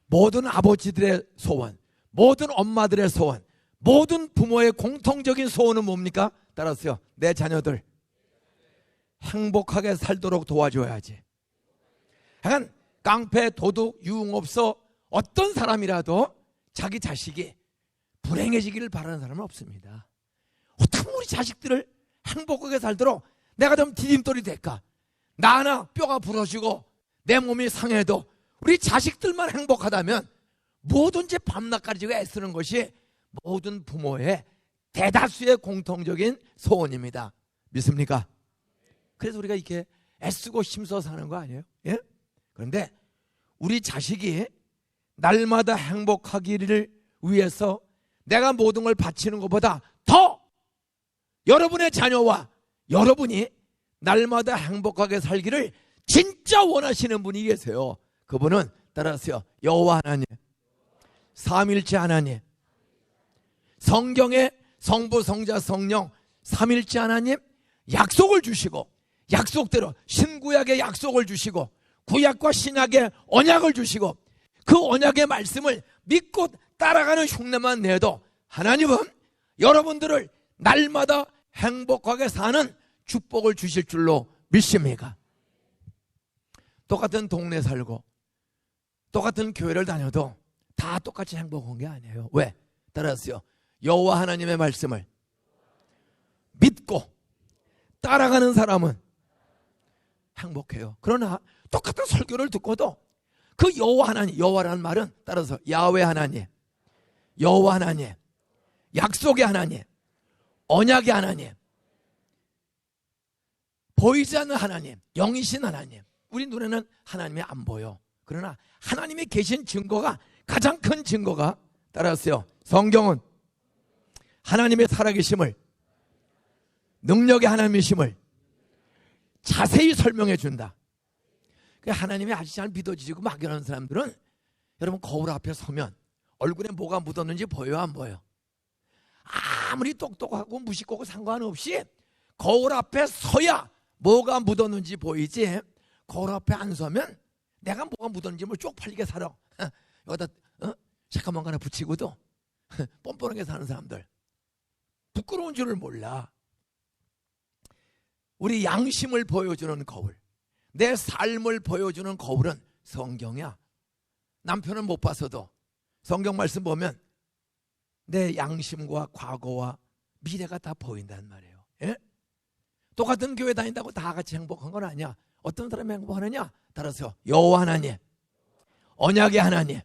모든 아버지들의 소원, 모든 엄마들의 소원, 모든 부모의 공통적인 소원은 뭡니까? 따라서요, 내 자녀들 행복하게 살도록 도와줘야지. 약간 깡패, 도둑, 유흥업소 어떤 사람이라도 자기 자식이 불행해지기를 바라는 사람은 없습니다. 어떻게 우리 자식들을 행복하게 살도록 내가 좀 디딤돌이 될까? 나 하나 뼈가 부러지고 내 몸이 상해도 우리 자식들만 행복하다면 뭐든지 밤낮 가지고 애쓰는 것이 모든 부모의 대다수의 공통적인 소원입니다. 믿습니까? 그래서 우리가 이렇게 애쓰고 힘써 사는 거 아니에요? 예? 그런데 우리 자식이 날마다 행복하기를 위해서 내가 모든 걸 바치는 것보다 더 여러분의 자녀와 여러분이 날마다 행복하게 살기를 진짜 원하시는 분이 계세요. 그분은 따라서요, 여호와 하나님, 삼일체 하나님, 성경에 성부, 성자, 성령 삼일체 하나님 약속을 주시고, 약속대로 신구약의 약속을 주시고 구약과 신약의 언약을 주시고 그 언약의 말씀을 믿고 따라가는 흉내만 내도 하나님은 여러분들을 날마다 행복하게 사는 축복을 주실 줄로 믿습니까? 똑같은 동네 살고 똑같은 교회를 다녀도 다 똑같이 행복한 게 아니에요. 왜? 따라서요, 여호와 하나님의 말씀을 믿고 따라가는 사람은 행복해요. 그러나 똑같은 설교를 듣고도 그 여호와 하나님, 여호와라는 말은 따라서 야훼 하나님, 여호와 하나님, 약속의 하나님, 언약의 하나님, 보이지 않는 하나님, 영이신 하나님. 우리 눈에는 하나님이 안 보여. 그러나 하나님이 계신 증거가, 가장 큰 증거가 따라서요, 성경은 하나님의 살아계심을, 능력의 하나님이심을 자세히 설명해 준다. 하나님이 아주 잘 믿어지고 막연한 사람들은 여러분 거울 앞에 서면 얼굴에 뭐가 묻었는지 보여요, 안 보여요? 아무리 똑똑하고 무식하고 상관없이 거울 앞에 서야 뭐가 묻었는지 보이지, 거울 앞에 안 서면 내가 뭐가 묻었는지 뭐 쪽팔리게 살아. 여기다 잠깐만 하나 붙이고도 뻔뻔하게 사는 사람들, 부끄러운 줄을 몰라. 우리 양심을 보여주는 거울, 내 삶을 보여주는 거울은 성경이야. 남편은 못 봤어도 성경 말씀 보면 내 양심과 과거와 미래가 다 보인단 말이에요. 예? 똑같은 교회 다닌다고 다 같이 행복한 건 아니야. 어떤 사람이 행복하느냐? 따라서 여호와 하나님, 언약의 하나님,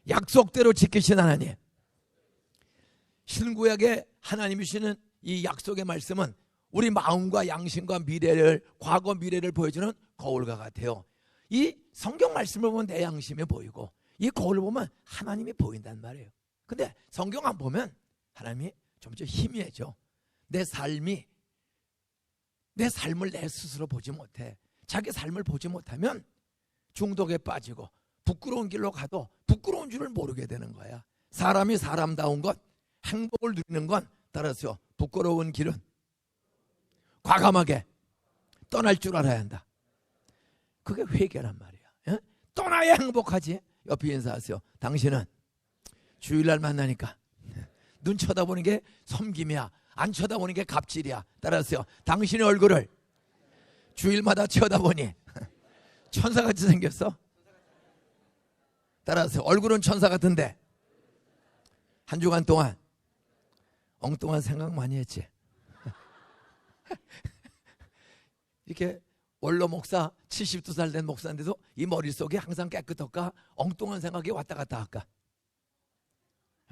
약속대로 지키신 하나님, 신구약의 하나님이시는 이 약속의 말씀은 우리 마음과 양심과 미래를, 과거 미래를 보여주는 거울과 같아요. 이 성경 말씀을 보면 내 양심이 보이고 이 거울을 보면 하나님이 보인단 말이에요. 근데 성경 안 보면 하나님이 점점 희미해져. 내 삶을 내 스스로 보지 못해. 자기 삶을 보지 못하면 중독에 빠지고 부끄러운 길로 가도 부끄러운 줄을 모르게 되는 거야. 사람이 사람다운 것, 행복을 누리는 건 따라서 부끄러운 길은 과감하게 떠날 줄 알아야 한다. 그게 회개란 말이야. 예? 떠나야 행복하지. 옆에 인사하세요. 당신은 주일날 만나니까 눈 쳐다보는 게 섬김이야, 안 쳐다보는 게 갑질이야. 따라서요, 당신의 얼굴을 주일마다 쳐다보니 천사같이 생겼어. 따라서 얼굴은 천사 같은데 한 주간 동안 엉뚱한 생각 많이 했지. 이렇게 원로 목사 72살 된 목사인데도 이 머릿속에 항상 깨끗할까? 엉뚱한 생각이 왔다 갔다 할까?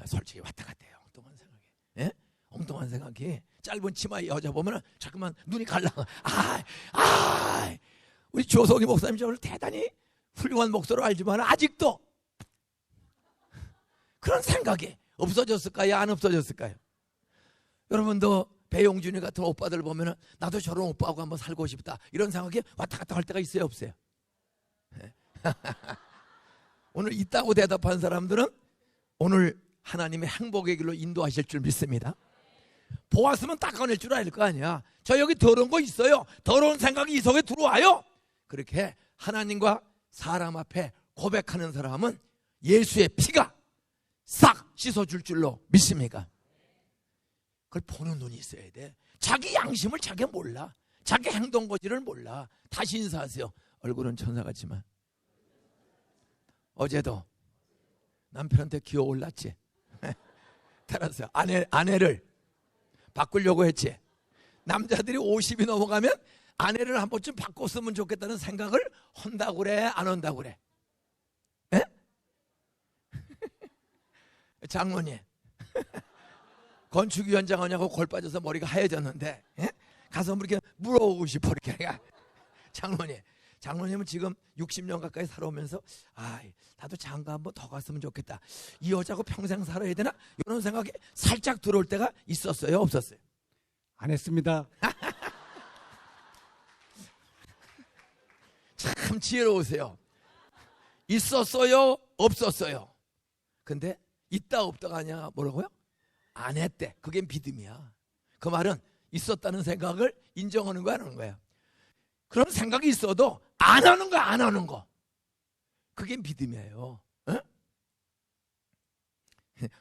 솔직히 왔다 갔다 해요. 엉뚱한 생각이. 예? 엉뚱한 생각이. 짧은 치마의 여자 보면 자꾸만 눈이 갈라가. 우리 조성희 목사님 저를 대단히 훌륭한 목사로 알지만 아직도 그런 생각이 없어졌을까요? 안 없어졌을까요? 여러분도 배용준이 같은 오빠들 보면 나도 저런 오빠하고 한번 살고 싶다, 이런 생각이 왔다 갔다 할 때가 있어요, 없어요? 오늘 있다고 대답한 사람들은 오늘 하나님의 행복의 길로 인도하실 줄 믿습니다. 보았으면 닦아낼 줄 알 거 아니야. 저 여기 더러운 거 있어요. 더러운 생각이 이 속에 들어와요. 그렇게 하나님과 사람 앞에 고백하는 사람은 예수의 피가 싹 씻어줄 줄로 믿습니까? 그걸 보는 눈이 있어야 돼. 자기 양심을 자기가 몰라. 자기 행동 거지를 몰라. 다시 인사하세요. 얼굴은 천사 같지만. 어제도 남편한테 기어 올랐지. 따라서 아내를 바꾸려고 했지. 남자들이 50이 넘어가면 아내를 한 번쯤 바꿨으면 좋겠다는 생각을 한다고 그래, 안 한다고 그래? 에? 장로님 건축위원장 하냐고 골 빠져서 머리가 하얘졌는데, 에? 가서 이렇게 물어보고 싶어. 이렇게. 장로님은 지금 60년 가까이 살아오면서 나도 장가 한번 더 갔으면 좋겠다, 이 여자하고 평생 살아야 되나, 이런 생각이 살짝 들어올 때가 있었어요, 없었어요? 안 했습니다. 참 지혜로우세요. 있었어요, 없었어요? 근데 있다 없다가 아니야. 뭐라고요? 안 했대. 그게 믿음이야. 그 말은 있었다는 생각을 인정하는 거야, 안 하는 거야? 그런 생각이 있어도 안 하는 거, 안 하는 거, 그게 믿음이에요. 어?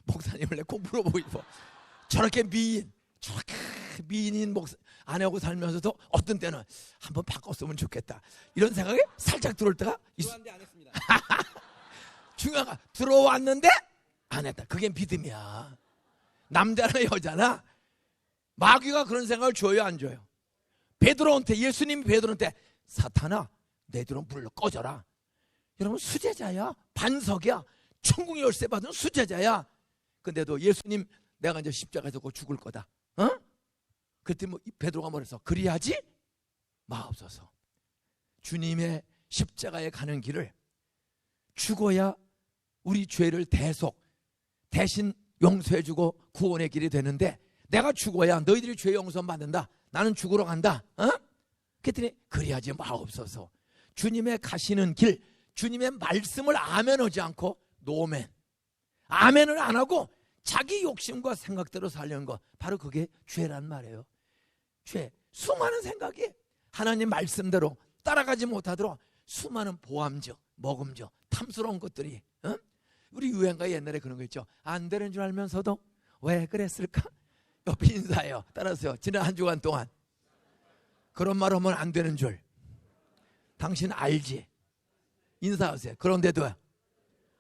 목사님을 내가 꼭 물어보고 싶어. 저렇게 미인인 아내하고 살면서도 어떤 때는 한번 바꿨으면 좋겠다, 이런 생각이 살짝 들어올 때가 있어. 들어왔는데 안 했습니다. 중요한 거, 들어왔는데 안 했다. 그게 믿음이야. 남자나 여자나 마귀가 그런 생각을 줘요, 안 줘요? 베드로한테, 예수님이 베드로한테 사탄아 내 뒤로 불러 꺼져라. 여러분, 수제자야, 반석이야, 천국 열쇠 받은 수제자야. 근데도 예수님 내가 이제 십자가에서 곧 죽을 거다, 어? 그랬더니 베드로가 뭐랬어? 그리하지 마옵소서. 주님의 십자가에 가는 길을 죽어야 우리 죄를 대신 용서해주고 구원의 길이 되는데, 내가 죽어야 너희들이 죄 용서 받는다, 나는 죽으러 간다, 어? 그랬더니 그리하지 마옵소서. 주님의 가시는 길, 주님의 말씀을 아멘하지 않고 노멘, 아멘을 안 하고 자기 욕심과 생각대로 살려는 거, 바로 그게 죄란 말이에요. 죄, 수많은 생각이 하나님 말씀대로 따라가지 못하도록 수많은 보암적, 먹음적, 탐스러운 것들이, 어? 우리 유행가 옛날에 그런 거 있죠. 안 되는 줄 알면서도 왜 그랬을까? 옆에 인사해요. 따라서요. 지난 한 주간 동안 그런 말 하면 안 되는 줄 당신 알지? 인사하세요. 그런데도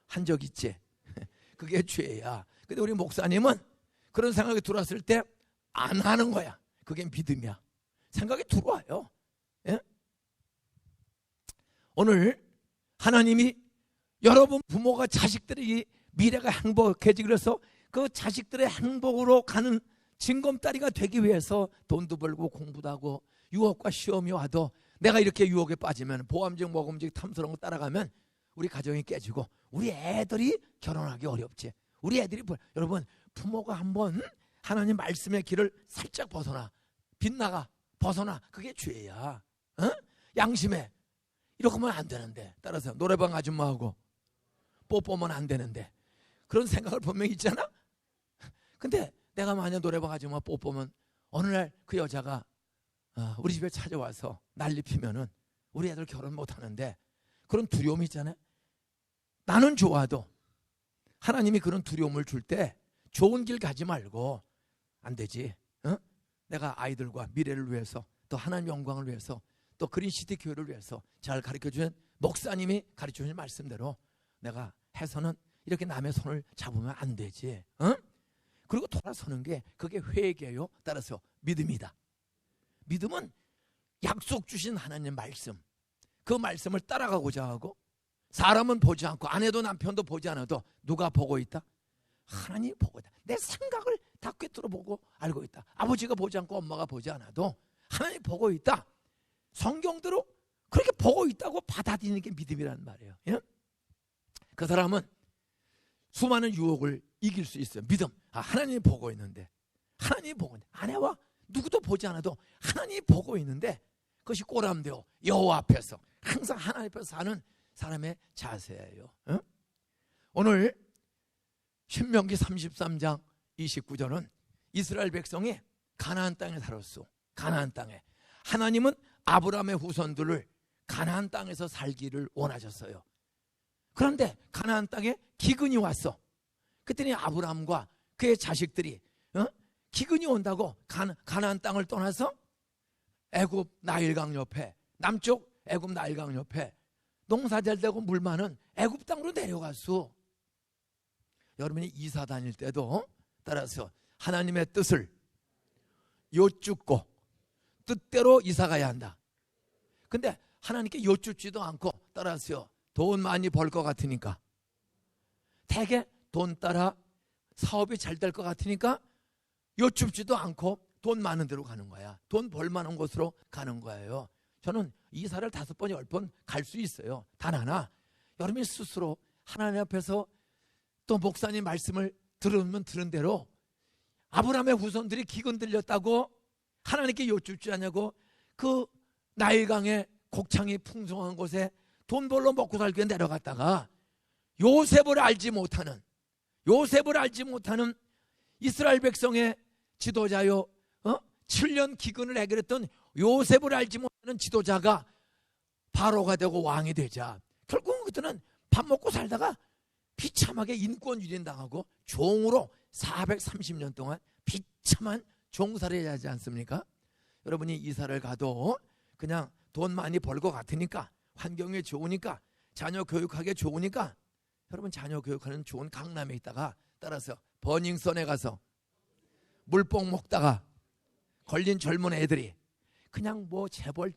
한 적 있지? 그게 죄야. 근데 우리 목사님은 그런 생각이 들어왔을 때 안 하는 거야. 그게 믿음이야. 생각이 들어와요. 예? 오늘 하나님이 여러분 부모가 자식들이 미래가 행복해지기 위해서 그 자식들의 행복으로 가는 징검다리가 되기 위해서 돈도 벌고 공부도 하고 유혹과 시험이 와도 내가 이렇게 유혹에 빠지면 보암직 먹음직 탐스러운 거 따라가면 우리 가정이 깨지고 우리 애들이 결혼하기 어렵지. 우리 애들이 여러분, 부모가 한번 하나님 말씀의 길을 살짝 빗나가 벗어나, 그게 죄야. 어? 양심에 이렇게 하면 안 되는데, 따라서 노래방 아줌마하고 뽀뽀하면 안 되는데, 그런 생각을 분명히 있잖아. 근데 내가 만약 노래방 아줌마 뽀뽀하면 어느 날 그 여자가 우리 집에 찾아와서 난리 피면은 우리 애들 결혼 못 하는데, 그런 두려움이 있잖아요. 나는 좋아도 하나님이 그런 두려움을 줄 때 좋은 길 가지 말고 안 되지. 어? 내가 아이들과 미래를 위해서, 또 하나님 영광을 위해서, 또 그린시티 교회를 위해서 잘 가르쳐주는 목사님이 가르쳐주는 말씀대로 내가 해서는 이렇게 남의 손을 잡으면 안 되지. 어? 그리고 돌아서는 게 그게 회개요. 따라서 믿음이다. 믿음은 약속 주신 하나님 말씀, 그 말씀을 따라가고자 하고, 사람은 보지 않고 아내도 남편도 보지 않아도 누가 보고 있다? 하나님이 보고 있다. 내 생각을 다 꿰뚫어 보고 알고 있다. 아버지가 보지 않고 엄마가 보지 않아도 하나님이 보고 있다. 성경대로 그렇게 보고 있다고 받아들이는 게 믿음이라는 말이에요. 예? 그 사람은 수많은 유혹을 이길 수 있어요. 믿음. 하나님이 보고 있는데, 하나님이 보고 있는데, 아내와 누구도 보지 않아도 하나님이 보고 있는데, 그것이 꼬람되어 여호와 앞에서 항상 하나님 앞에서 사는 사람의 자세예요. 어? 오늘 신명기 33장 29절은 이스라엘 백성이 가나안 땅에 살았어. 가나안 땅에. 하나님은 아브라함의 후손들을 가나안 땅에서 살기를 원하셨어요. 그런데 가나안 땅에 기근이 왔어. 그랬더니 아브라함과 그의 자식들이 기근이 온다고 가나안 땅을 떠나서 애굽 나일강 옆에, 남쪽 애굽 나일강 옆에 농사 잘 되고 물 많은 애굽 땅으로 내려갔어. 여러분이 이사 다닐 때도 따라서 하나님의 뜻을 여쭙고 뜻대로 이사 가야 한다. 근데 하나님께 여쭙지도 않고 따라서요, 돈 많이 벌 것 같으니까, 대개 돈 따라 사업이 잘 될 것 같으니까 여쭙지도 않고 돈 많은 데로 가는 거야. 돈 벌 만한 곳으로 가는 거예요. 저는 이사를 5번, 10번 갈 수 있어요. 단 하나, 여러분이 스스로 하나님 앞에서 또 목사님 말씀을 들으면 들은 대로 아브라함의 후손들이 기근 들렸다고 하나님께 여쭙지 않냐고 그 나일강의 곡창이 풍성한 곳에 돈 벌러 먹고 살기 위해 내려갔다가 요셉을 알지 못하는 이스라엘 백성의 지도자요, 7년 기근을 해결했던 요셉을 알지 못하는 지도자가 바로가 되고 왕이 되자 결국은 그때는 밥 먹고 살다가 비참하게 인권 유린당하고 종으로 430년 동안 비참한 종살이 하지 않습니까? 여러분이 이사를 가도 그냥 돈 많이 벌 것 같으니까, 환경이 좋으니까, 자녀 교육하기 좋으니까, 여러분 자녀 교육하는 좋은 강남에 있다가 따라서 버닝썬에 가서 물뽕 먹다가 걸린 젊은 애들이 그냥 뭐 재벌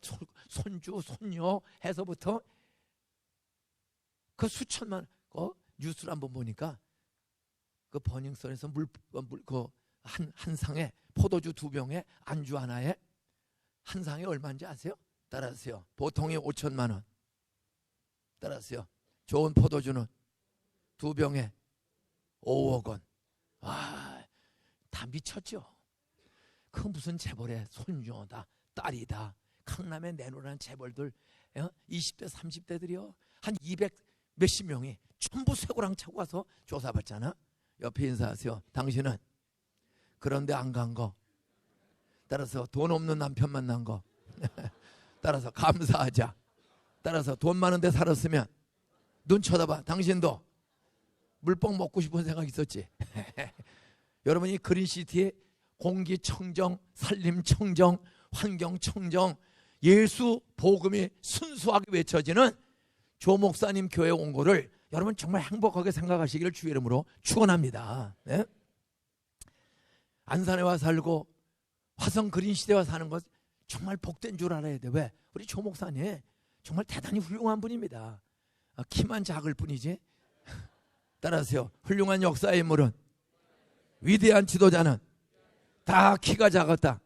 손주 손녀 해서부터 그 수천만 뉴스를 한번 보니까 그 버닝썬에서 한 상에 포도주 2병에 안주 하나에 한 상에 얼마인지 아세요? 따라서요, 보통이 5천만 원. 따라서요, 좋은 포도주는 2병에 5억 원. 와, 다 미쳤죠. 그 무슨 재벌의 손녀다, 딸이다. 강남에 내놓으라는 재벌들 20대 30대들이요 한 200 몇십 명이 전부 쇠고랑 차고 와서 조사받잖아. 옆에 인사하세요. 당신은 그런데 안 간 거, 따라서 돈 없는 남편 만난 거 따라서 감사하자. 따라서 돈 많은데 살았으면 눈 쳐다봐. 당신도 물뽕 먹고 싶은 생각 있었지. 여러분이 그린시티의 공기청정, 산림청정, 환경청정, 예수 복음이 순수하게 외쳐지는 조 목사님 교회 온 거를 여러분 정말 행복하게 생각하시기를 주의 이름으로 축원합니다. 네? 안산에 와 살고 화성 그린시대에 와 사는 것 정말 복된 줄 알아야 돼. 왜? 우리 조 목사님 정말 대단히 훌륭한 분입니다. 키만 작을 뿐이지. 따라서요, 훌륭한 역사의 인물은, 위대한 지도자는 다 키가 작았다.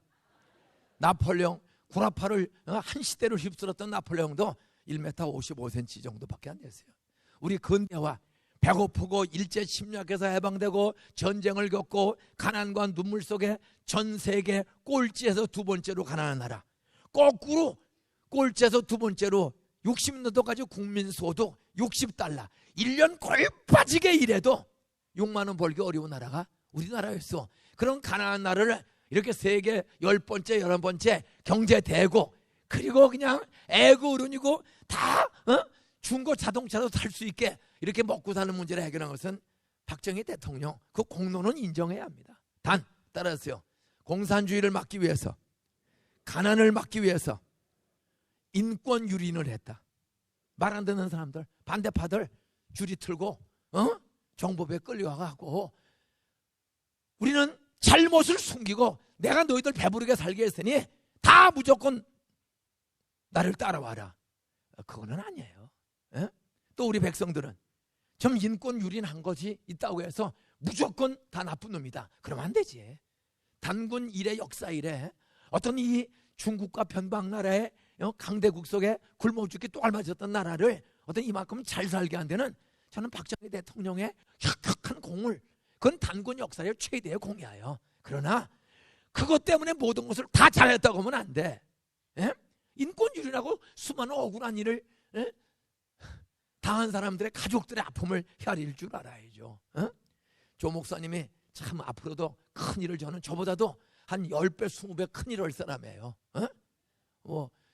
나폴레옹 구라파를 한 시대로 휩쓸었던 나폴레옹도 1m 55cm 정도밖에 안 됐어요. 우리 근대화 배고프고 일제 침략에서 해방되고 전쟁을 겪고 가난과 눈물 속에 전 세계 꼴찌에서 2번째로 가난한 나라, 거꾸로 꼴찌에서 2번째로 60년도까지 국민소득 60달러 1년 골 빠지게 일해도 6만 원 벌기 어려운 나라가 우리나라였어. 그런 가난한 나라를 이렇게 세계 10번째 11번째 경제대국, 그리고 그냥 애고 어른이고 다 중고 자동차도 탈 수 있게 이렇게 먹고 사는 문제를 해결한 것은 박정희 대통령, 그 공로는 인정해야 합니다. 단 따라서요, 공산주의를 막기 위해서, 가난을 막기 위해서 인권 유린을 했다. 말 안 듣는 사람들, 반대파들 줄이 틀고 정보부에 끌려가고, 우리는 잘못을 숨기고 내가 너희들 배부르게 살게 했으니 다 무조건 나를 따라와라. 그거는 아니에요. 에? 또 우리 백성들은 좀 인권 유린한 것이 있다고 해서 무조건 다 나쁜 놈이다. 그러면 안 되지. 단군 이래 역사 이래 어떤 이 중국과 변방나라의 강대국 속에 굶어 죽기 또 알맞았던 나라를 어떤 이만큼 잘 살게 한 데는 저는 박정희 대통령의 혁혁한 공을, 그건 단군 역사의 최대의 공이에요. 그러나 그것 때문에 모든 것을 다 잘했다고 하면 안 돼. 에? 인권 유린하고 수많은 억울한 일을 당한 사람들의 가족들의 아픔을 헤아릴 줄 알아야죠. 조 목사님이 참 앞으로도 큰 일을, 저보다도 한 10배 20배 큰 일을 할 사람이에요.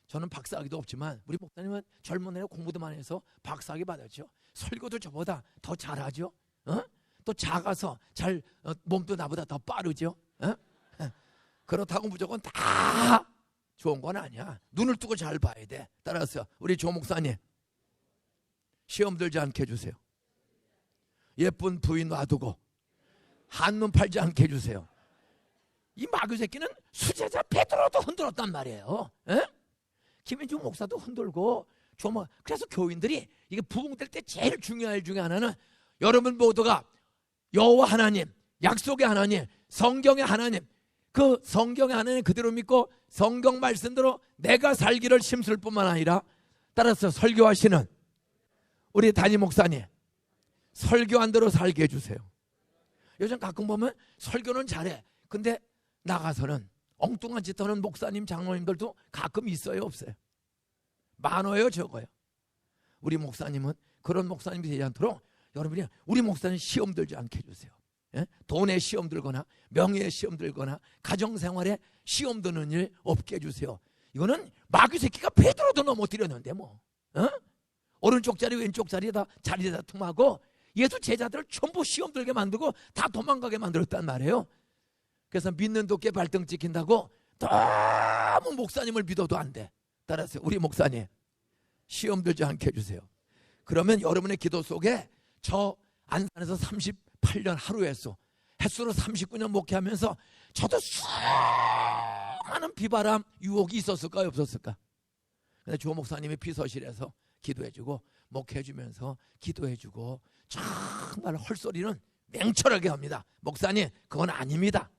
저는 박사학위도 없지만 우리 목사님은 젊은 애에 공부도 많이 해서 박사학위 받았죠. 설교도 저보다 더 잘하죠. 또 작아서 몸도 나보다 더 빠르죠. 그렇다고 무조건 다 좋은 건 아니야. 눈을 뜨고 잘 봐야 돼. 따라서 우리 조 목사님 시험 들지 않게 해주세요. 예쁜 부인 놔두고 한눈 팔지 않게 해주세요. 이 마귀 새끼는 수제자 베드로도 흔들었단 말이에요. 김인중 목사도 흔들고 그래서 교인들이 이게 부흥될 때 제일 중요한 일 중에 하나는 여러분 모두가 여호와 하나님, 약속의 하나님, 성경의 하나님, 그 성경의 하나님 그대로 믿고 성경 말씀대로 내가 살기를 힘쓸 뿐만 아니라 따라서 설교하시는 우리 담임 목사님 설교한 대로 살게 해주세요. 요즘 가끔 보면 설교는 잘해. 근데 나가서는 엉뚱한 짓 하는 목사님, 장로님들도 가끔 있어요, 없어요? 많아요, 적어요? 우리 목사님은 그런 목사님이 되지 않도록 여러분이 우리 목사님 시험 들지 않게 해주세요. 돈에 시험 들거나 명예에 시험 들거나 가정생활에 시험 드는 일 없게 해주세요. 이거는 마귀 새끼가 베드로도 넘어뜨렸는데 뭐 오른쪽 자리 왼쪽 자리에다 자리에다 tum하고 예수 제자들을 전부 시험 들게 만들고 다 도망가게 만들었단 말이에요. 그래서 믿는 도끼에 발등 찍힌다고 너무 목사님을 믿어도 안 돼. 따라서 우리 목사님 시험 들지 않게 해주세요. 그러면 여러분의 기도 속에 저 안산에서 38년 하루 횟수 횟수로 39년 목회하면서 저도 수많은 비바람 유혹이 있었을까요, 없었을까? 근데 조 목사님이 비서실에서 기도해주고 목회해주면서 기도해주고 정말 헐소리는 맹철하게 합니다. 목사님 그건 아닙니다.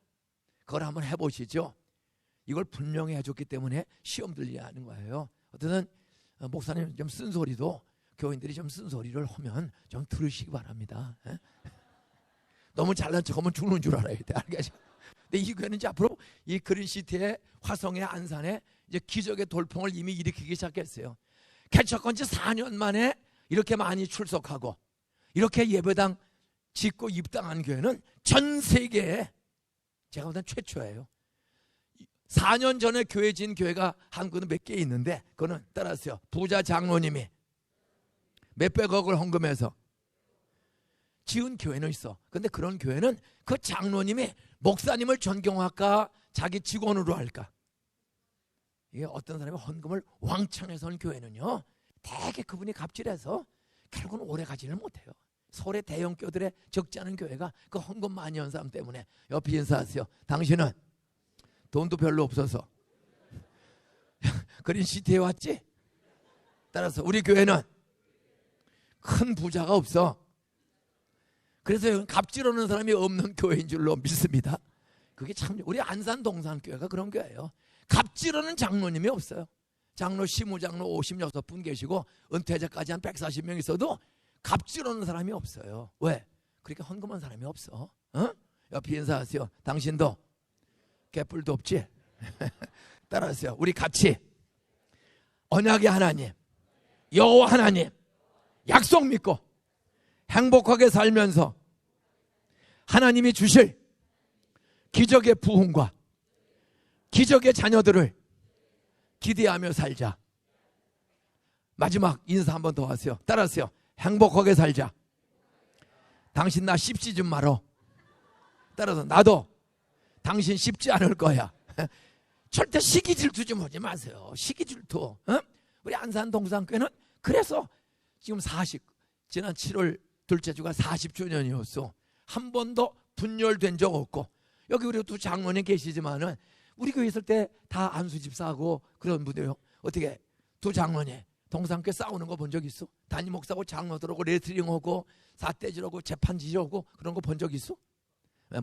그걸 한번 해보시죠. 이걸 분명히 해줬기 때문에 시험 들려야 하는 거예요. 어쨌든 목사님 좀 쓴소리도 교인들이 좀 쓴소리를 하면 좀 들으시기 바랍니다. 너무 잘난 척하면 죽는 줄 알아야 돼. 알겠죠? 근데 이 교회는 이제 앞으로 이 그린시티의 화성의 안산에 이제 기적의 돌풍을 이미 일으키기 시작했어요. 개척한 지 4년 만에 이렇게 많이 출석하고 이렇게 예배당 짓고 입당한 교회는 전 세계에 제가 볼 땐 최초예요. 4년 전에 교회 진 교회가 한국은 몇 개 있는데 그거는 따라서요. 부자 장로님이 몇백억을 헌금해서 지은 교회는 있어. 근데 그런 교회는 그 장로님이 목사님을 존경할까 자기 직원으로 할까? 이게 어떤 사람이 헌금을 왕창 해서 한 교회는요 되게 그분이 갑질해서 결국은 오래 가지를 못해요. 서울의 대형 교들에 적지 않은 교회가 그 헌금 많이 한 사람 때문에 옆에 인사하세요. 당신은 돈도 별로 없어서 그린시티에 왔지? 따라서 우리 교회는 큰 부자가 없어. 그래서 갑질하는 사람이 없는 교회인 줄로 믿습니다. 그게 참 우리 안산 동산교회가 그런 교회예요. 갑질하는 장로님이 없어요. 장로, 시무장로 56분 계시고 은퇴자까지 한 140명 있어도 갑질하는 사람이 없어요. 왜? 그렇게 헌금한 사람이 없어. 옆에 인사하세요. 당신도 개뿔도 없지? 따라하세요. 우리 같이 언약의 하나님, 여호와 하나님 약속 믿고 행복하게 살면서 하나님이 주실 기적의 부흥과 기적의 자녀들을 기대하며 살자. 마지막 인사 한 번 더 하세요. 따라하세요. 행복하게 살자. 당신 나 씹지 좀 말어. 따라서 나도 당신 씹지 않을 거야. 절대 시기 질투 좀 하지 마세요. 시기 질투. 우리 안산 동산교회는 그래서 지금 지난 7월 둘째 주가 40주년이었어. 한 번도 분열된 적 없고 여기 우리 두 장로님 계시지만은 우리 교회 있을 때 다 안수 집사하고 그런 분들요. 어떻게 두 장로님 동산교회 싸우는 거 본 적 있어? 담임 목사하고 장로들하고 레슬링하고 사태질하고 재판지하고 그런 거 본 적 있어?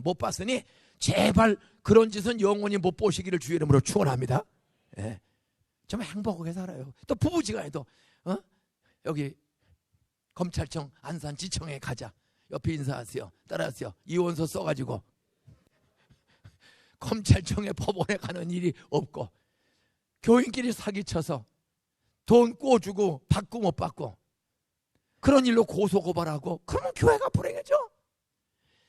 못 봤으니 제발 그런 짓은 영원히 못 보시기를 주의 이름으로 축원합니다. 예. 좀 행복하게 살아요. 또 부부지간에도 여기 검찰청 안산지청에 가자. 옆에 인사하세요. 따라하세요. 이혼서 써가지고 검찰청에 법원에 가는 일이 없고 교인끼리 사기쳐서 돈 꿔주고 받고 못 받고 그런 일로 고소고발하고 그러면 교회가 불행해져.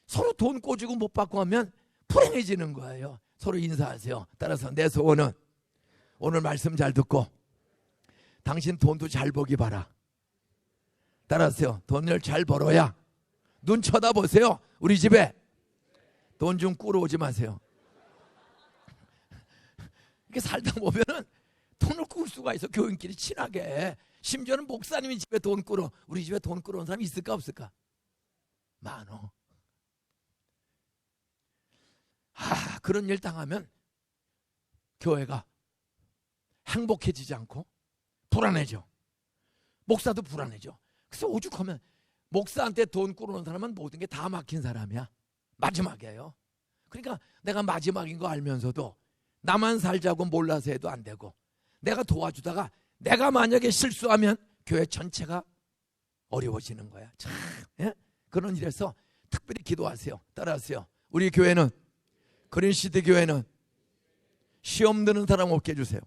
서로 돈 꿔주고 못 받고 하면 불행해지는 거예요. 서로 인사하세요. 따라서 내 소원은 오늘 말씀 잘 듣고 당신 돈도 잘 보기 바라. 따라하세요. 돈을 잘 벌어야 눈 쳐다보세요. 우리 집에 돈 좀 꾸러오지 마세요. 이렇게 살다 보면은 돈을 꾸을 수가 있어. 교인끼리 친하게. 심지어는 목사님이 집에 돈 꾸러, 우리 집에 돈 꾸러온 사람이 있을까 없을까? 많어. 그런 일 당하면 교회가 행복해지지 않고 불안해져. 목사도 불안해져. 그래서 오죽하면 목사한테 돈 꾸러온 사람은 모든 게 다 막힌 사람이야. 마지막이에요. 그러니까 내가 마지막인 거 알면서도 나만 살자고 몰라서 해도 안 되고, 내가 도와주다가 내가 만약에 실수하면 교회 전체가 어려워지는 거야. 참, 예? 그런 일에서 특별히 기도하세요. 따라하세요. 우리 교회는, 그린시티 교회는 시험 드는 사람 없게 해주세요.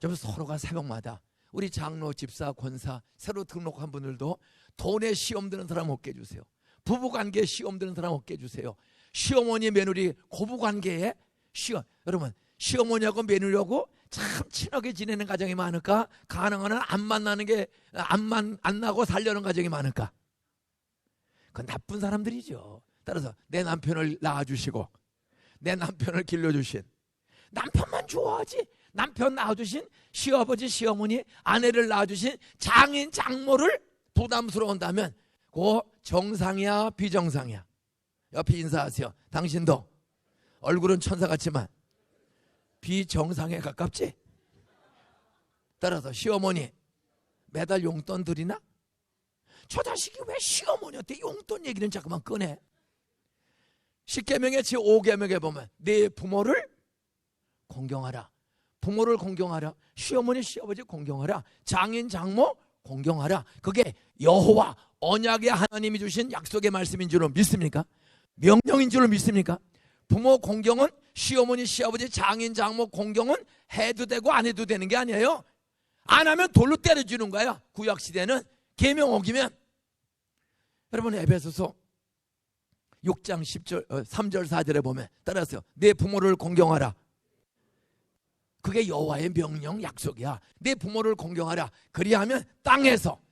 좀 서로가 새벽마다 우리 장로, 집사, 권사 새로 등록한 분들도 돈에 시험 드는 사람 없게 해주세요. 부부관계에 시험 드는 사람 없게 해주세요. 시어머니, 며느리 고부관계에 시험. 여러분, 시어머니하고 며느리하고 참 친하게 지내는 가정이 많을까? 가능한 한 안 만나는 게 안 나고 살려는 가정이 많을까? 그건 나쁜 사람들이죠. 따라서 내 남편을 낳아주시고 내 남편을 길러주신, 남편만 좋아하지, 남편 낳아주신 시아버지, 시어머니, 아내를 낳아주신 장인, 장모를 부담스러운다면 그 정상이야, 비정상이야? 옆에 인사하세요. 당신도 얼굴은 천사 같지만 비정상에 가깝지? 따라서 시어머니 매달 용돈 드리나? 저 자식이 왜 시어머니한테 용돈 얘기는 자꾸만 꺼내? 10계명의 제5계명에 보면 네 부모를 공경하라. 부모를 공경하라. 시어머니, 시아버지 공경하라. 장인, 장모 공경하라. 그게 여호와 언약의 하나님이 주신 약속의 말씀인 줄로 믿습니까? 명령인 줄로 믿습니까? 부모 공경은, 시어머니, 시아버지, 장인, 장모 공경은 해도 되고 안 해도 되는 게 아니에요. 안 하면 돌로 때려주는 거야. 구약시대는 계명 어기면. 여러분, 에베소서 6장 10절, 3절 4절에 보면, 따라하세요. 내 부모를 공경하라. 그게 여호와의 명령, 약속이야. 내 부모를 공경하라. 그리하면 땅에서,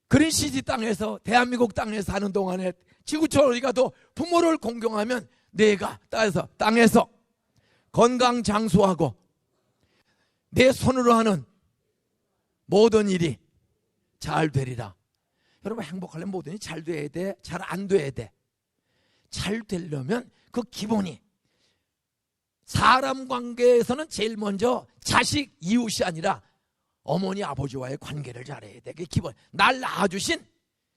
그린시티 땅에서, 대한민국 땅에서 사는 동안에 지구촌 어디 가도 부모를 공경하면 내가 따라서 땅에서 건강 장수하고 내 손으로 하는 모든 일이 잘 되리라. 여러분, 행복하려면 모든 일이 잘 돼야 돼? 잘 안 돼야 돼? 잘 되려면 그 기본이, 사람 관계에서는 제일 먼저 자식, 이웃이 아니라 어머니, 아버지와의 관계를 잘해야 돼. 그게 기본. 날 낳아주신,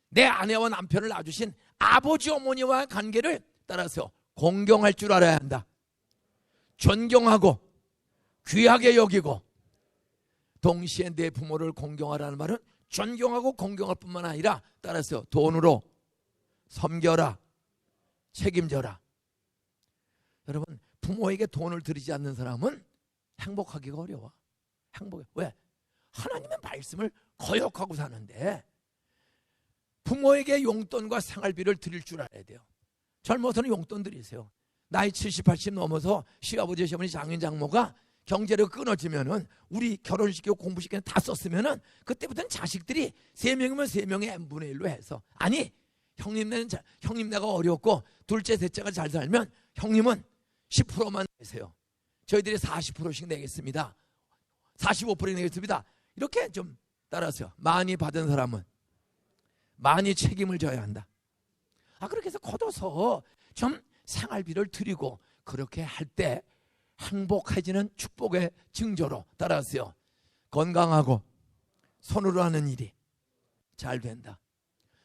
내 아내와 남편을 낳아주신 아버지, 어머니와의 관계를 따라서 공경할 줄 알아야 한다. 존경하고 귀하게 여기고, 동시에 내 부모를 공경하라는 말은 존경하고 공경할 뿐만 아니라 따라서 돈으로 섬겨라, 책임져라. 여러분, 부모에게 돈을 들이지 않는 사람은 행복하기가 어려워. 행복해. 왜? 하나님의 말씀을 거역하고 사는데 부모에게 용돈과 생활비를 드릴 줄 알아야 돼요. 젊어서는 용돈 드리세요. 나이 70, 80 넘어서 시아버지, 시어머니, 장인, 장모가 경제력 끊어지면은, 우리 결혼시키고 공부시키고 다 썼으면은, 그때부터는 자식들이 3명이면 3명의 n분의 1로 해서, 아니, 형님 내가 어렵고 둘째, 셋째가 잘 살면 형님은 10%만 내세요. 저희들이 40%씩 내겠습니다. 45% 내겠습니다. 이렇게 좀 따라서 많이 받은 사람은 많이 책임을 져야 한다. 그렇게 해서 걷어서 좀 생활비를 드리고 그렇게 할 때 행복해지는 축복의 징조로 따라서요, 건강하고 손으로 하는 일이 잘 된다.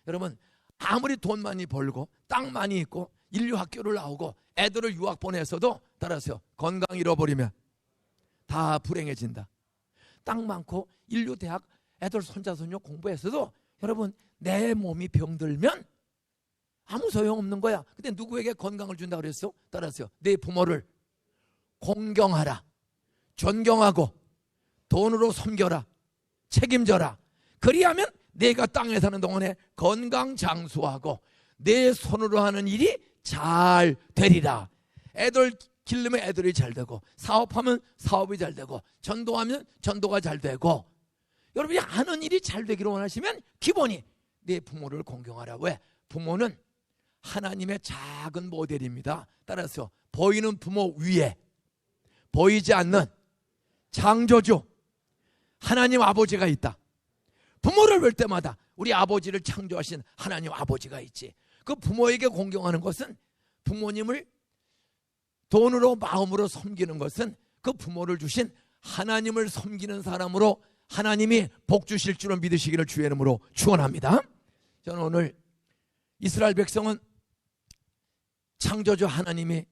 여러분, 아무리 돈 많이 벌고 땅 많이 있고 인류 학교를 나오고 애들을 유학 보내서도 따라서요, 건강 잃어버리면 다 불행해진다. 땅 많고 인류 대학 애들 손자 손녀 공부했어도 여러분, 내 몸이 병들면 아무 소용없는 거야. 근데 누구에게 건강을 준다 그랬어? 따라서요, 내 부모를 공경하라. 존경하고 돈으로 섬겨라. 책임져라. 그리하면 내가 땅에 사는 동안에 건강 장수하고 내 손으로 하는 일이 잘 되리라. 애들 기르면 애들이 잘 되고, 사업하면 사업이 잘 되고, 전도하면 전도가 잘 되고. 여러분이 하는 일이 잘 되기를 원하시면 기본이 네 부모를 공경하라고 해. 부모는 하나님의 작은 모델입니다. 따라서 보이는 부모 위에 보이지 않는 창조주 하나님 아버지가 있다. 부모를 볼 때마다 우리 아버지를 창조하신 하나님 아버지가 있지. 그 부모에게 공경하는 것은, 부모님을 돈으로 마음으로 섬기는 것은 그 부모를 주신 하나님을 섬기는 사람으로 하나님이 복 주실 줄을 믿으시기를 주의 이름으로 축원합니다. 저는 오늘 이스라엘 백성은 창조주 하나님이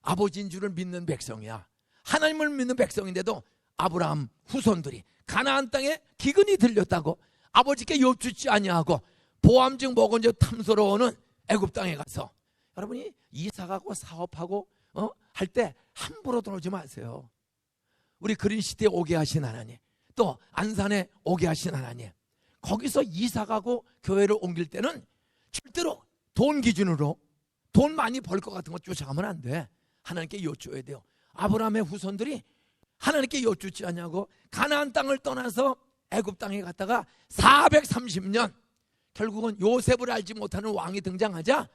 아버지인 줄을 믿는 백성이야. 하나님을 믿는 백성인데도 아브라함 후손들이 가나안 땅에 기근이 들렸다고 아버지께 여쭙지 아니하고 보암즉 먹은즉 탐소로 오는 애굽 땅에 가서, 여러분이 이사가고 사업하고 할 때 함부로 들어오지 마세요. 우리 그린시티에 오게 하신 하나님, 또 안산에 오게 하신 하나님, 거기서 이사가고 교회를 옮길 때는 절대로 돈 기준으로 돈 많이 벌 것 같은 거 쫓아가면 안 돼. 하나님께 여쭈어야 돼요. 아브라함의 후손들이 하나님께 여쭈지 않냐고 가나안 땅을 떠나서 애굽 땅에 갔다가 430년, 결국은 요셉을 알지 못하는 왕이 등장하자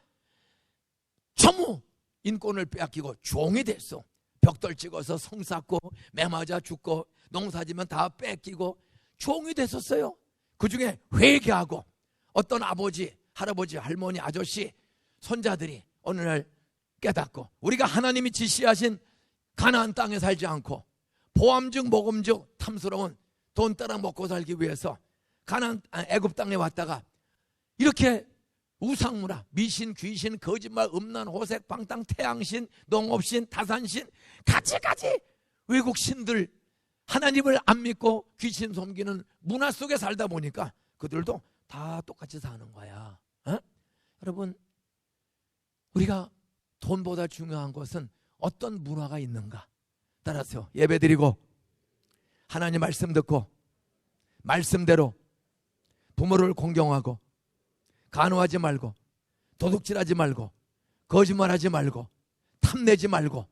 전무 인권을 빼앗기고 종이 됐어. 벽돌 찍어서 성 쌓고 매 맞아 죽고 농사지면 다 뺏기고 종이 됐었어요. 그중에 회개하고 어떤 아버지, 할아버지, 할머니, 아저씨, 손자들이 어느 날 깨닫고 우리가 하나님이 지시하신 가나안 땅에 살지 않고 보암즉 먹음즉 탐스러운 돈 따라 먹고 살기 위해서 애굽 땅에 왔다가 이렇게 우상문화, 미신, 귀신, 거짓말, 음란, 호색, 방탕, 태양신, 농업신, 다산신, 가지가지 외국 신들, 하나님을 안 믿고 귀신 섬기는 문화 속에 살다 보니까 그들도 다 똑같이 사는 거야. 여러분, 우리가 돈보다 중요한 것은 어떤 문화가 있는가? 따라서 예배드리고 하나님 말씀 듣고 말씀대로 부모를 공경하고 간호하지 말고 도둑질하지 말고 거짓말하지 말고 탐내지 말고,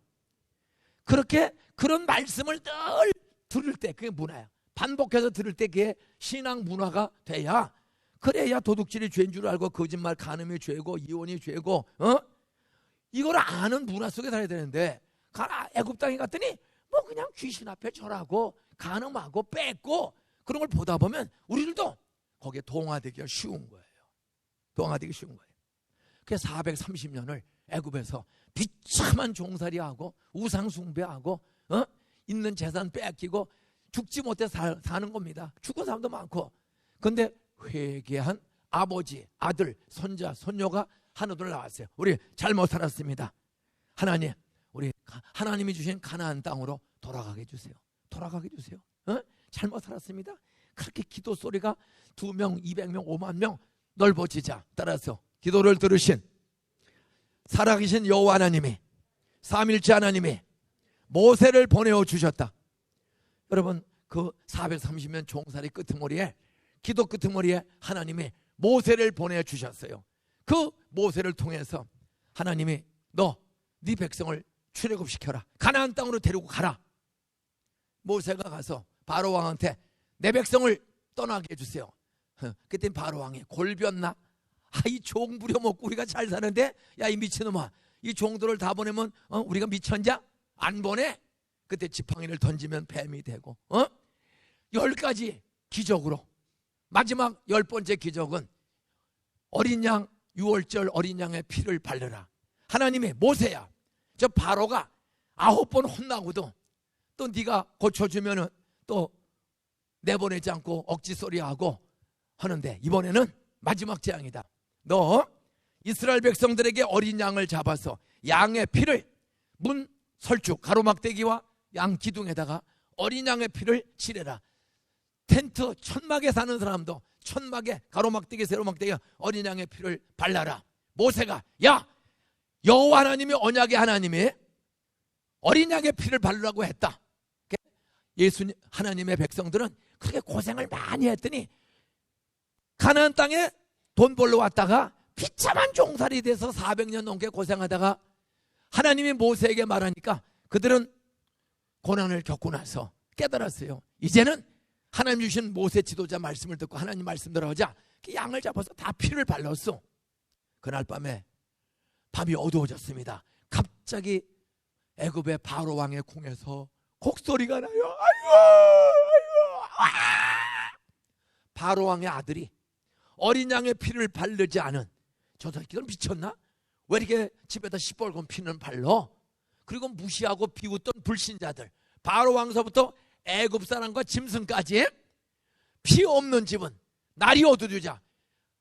그렇게 그런 말씀을 늘 들을 때 그게 문화야. 반복해서 들을 때 그게 신앙 문화가 돼야, 그래야 도둑질이 죄인 줄 알고 거짓말, 간음이 죄고 이혼이 죄고 이걸 아는 문화 속에 살아야 되는데, 애굽 땅에 갔더니 뭐 그냥 귀신 앞에 절하고 간음하고 뺏고 그런 걸 보다 보면 우리들도 거기에 동화되기가 쉬운 거예요. 동화되기 쉬운 거예요. 그래서 430년을 애굽에서 비참한 종살이하고 우상 숭배하고 있는 재산 뺏기고 죽지 못해 사는 겁니다. 죽은 사람도 많고. 그런데 회개한 아버지, 아들, 손자, 손녀가 하나둘 나왔어요. 우리 잘못 살았습니다. 하나님, 우리 하나님이 주신 가나안 땅으로 돌아가게 해주세요. 돌아가게 해주세요. 잘못 살았습니다. 그렇게 기도 소리가 2명, 200명, 5만 명 넓어지자, 따라서 기도를 들으신 살아계신 여호와 하나님이, 삼일째 하나님이 모세를 보내어 주셨다. 여러분, 그 430년 종살이 끄트머리에, 기도 끄트머리에 하나님이 모세를 보내어 주셨어요. 그 모세를 통해서 하나님이 네 백성을 출애굽시켜라, 가나안 땅으로 데리고 가라. 모세가 가서 바로 왕한테 내 백성을 떠나게 해주세요. 그때 바로 왕이 골변나, 이 종 부려먹고 우리가 잘 사는데, 야 이 미친놈아, 이 종들을 다 보내면 우리가 미쳤냐? 안 보내? 그때 지팡이를 던지면 뱀이 되고 10가지 기적으로 마지막 10번째 기적은 어린 양, 6월절 어린 양의 피를 바르라. 하나님이 모세야, 저 바로가 9번 혼나고도 또 네가 고쳐주면은 또 내보내지 않고 억지 소리하고 하는데, 이번에는 마지막 재앙이다. 너 이스라엘 백성들에게 어린 양을 잡아서 양의 피를 문 설축 가로막대기와 양 기둥에다가 어린 양의 피를 칠해라. 텐트 천막에 사는 사람도 천막에 가로막대기 세로막대기 어린 양의 피를 발라라. 모세가, 야 여호와 하나님이, 언약의 하나님이 어린 양의 피를 바르라고 했다. 예수님 하나님의 백성들은 그렇게 고생을 많이 했더니 가나안 땅에 돈 벌러 왔다가 비참한 종살이 돼서 400년 넘게 고생하다가 하나님이 모세에게 말하니까 그들은 고난을 겪고 나서 깨달았어요. 이제는 하나님 주신 모세 지도자 말씀을 듣고 하나님 말씀대로 하자. 양을 잡아서 다 피를 발랐어. 그날 밤에 밤이 어두워졌습니다. 갑자기 애굽의 바로 왕의 궁에서 곡소리가 나요. 아이고, 아이고, 아! 바로 왕의 아들이 어린 양의 피를 바르지 않은, 저 새끼들 미쳤나? 왜 이렇게 집에다 시뻘건 피는 발러? 그리고 무시하고 비웃던 불신자들, 바로 왕서부터 애굽 사람과 짐승까지 피 없는 집은 날이 어두워지자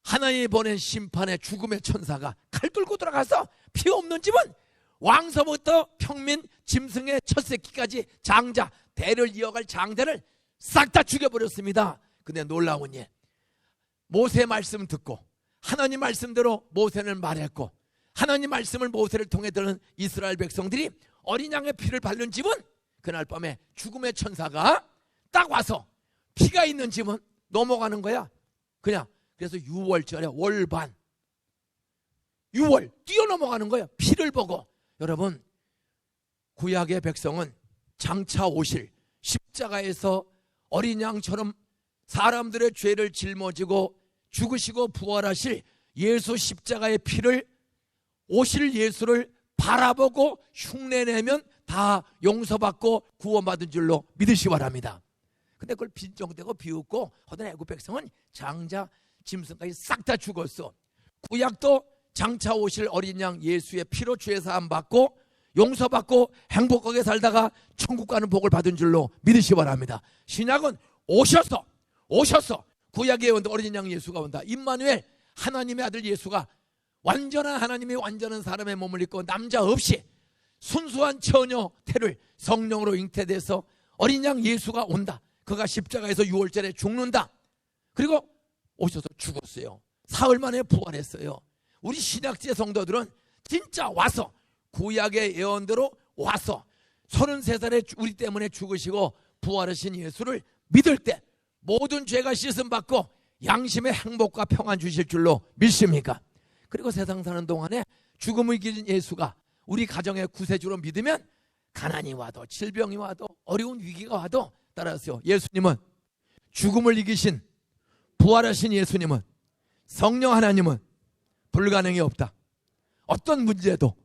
하나님이 보낸 심판의 죽음의 천사가 칼 끌고 들어가서 피 없는 집은 왕서부터 평민, 짐승의 첫 새끼까지 장자, 대를 이어갈 장자를 싹 다 죽여버렸습니다. 근데 놀라운 일, 모세 말씀 듣고 하나님 말씀대로 모세는 말했고, 하나님 말씀을 모세를 통해 들은 이스라엘 백성들이 어린 양의 피를 바른 집은 그날 밤에 죽음의 천사가 딱 와서 피가 있는 집은 넘어가는 거야. 그냥 그래서 6월절에 월반 6월 뛰어넘어가는 거예요. 피를 보고. 여러분, 구약의 백성은 장차 오실 십자가에서 어린 양처럼 사람들의 죄를 짊어지고 죽으시고 부활하실 예수 십자가의 피를, 오실 예수를 바라보고 흉내내면 다 용서받고 구원받은 줄로 믿으시기 바랍니다. 근데 그걸 빈정대고 비웃고 하던 애굽 백성은 장자, 짐승까지 싹 다 죽었어. 구약도 장차 오실 어린 양 예수의 피로 죄 사함 받고 용서받고 행복하게 살다가 천국 가는 복을 받은 줄로 믿으시기 바랍니다. 신약은 오셔서 구약에 온다 어린 양 예수가 온다. 임마누엘, 하나님의 아들 예수가 완전한 하나님이 완전한 사람의 몸을 입고 남자 없이 순수한 처녀 태를 성령으로 잉태돼서 어린 양 예수가 온다. 그가 십자가에서 6월절에 죽는다. 그리고 오셔서 죽었어요. 사흘 만에 부활했어요. 우리 신약지의 성도들은 진짜 와서 구약의 예언대로 와서 33살에 우리 때문에 죽으시고 부활하신 예수를 믿을 때 모든 죄가 씻음 받고 양심의 행복과 평안 주실 줄로 믿습니까? 그리고 세상 사는 동안에 죽음을 이긴 예수가 우리 가정의 구세주로 믿으면 가난이 와도 질병이 와도 어려운 위기가 와도 따라하세요. 예수님은, 죽음을 이기신 부활하신 예수님은, 성령 하나님은 불가능이 없다. 어떤 문제도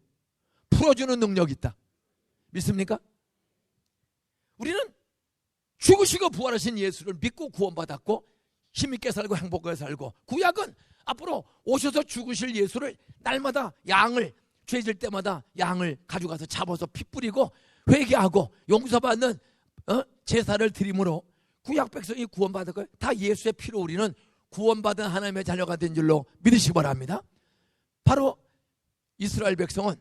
풀어주는 능력이 있다. 믿습니까? 우리는 죽으시고 부활하신 예수를 믿고 구원받았고 힘있게 살고 행복하게 살고, 구약은 앞으로 오셔서 죽으실 예수를 날마다 양을, 죄질 때마다 양을 가져가서 잡아서 피 뿌리고 회개하고 용서받는 제사를 드림으로 구약 백성이 구원받을 거예요. 다 예수의 피로 우리는 구원받은 하나님의 자녀가 된 줄로 믿으시기 바랍니다. 바로 이스라엘 백성은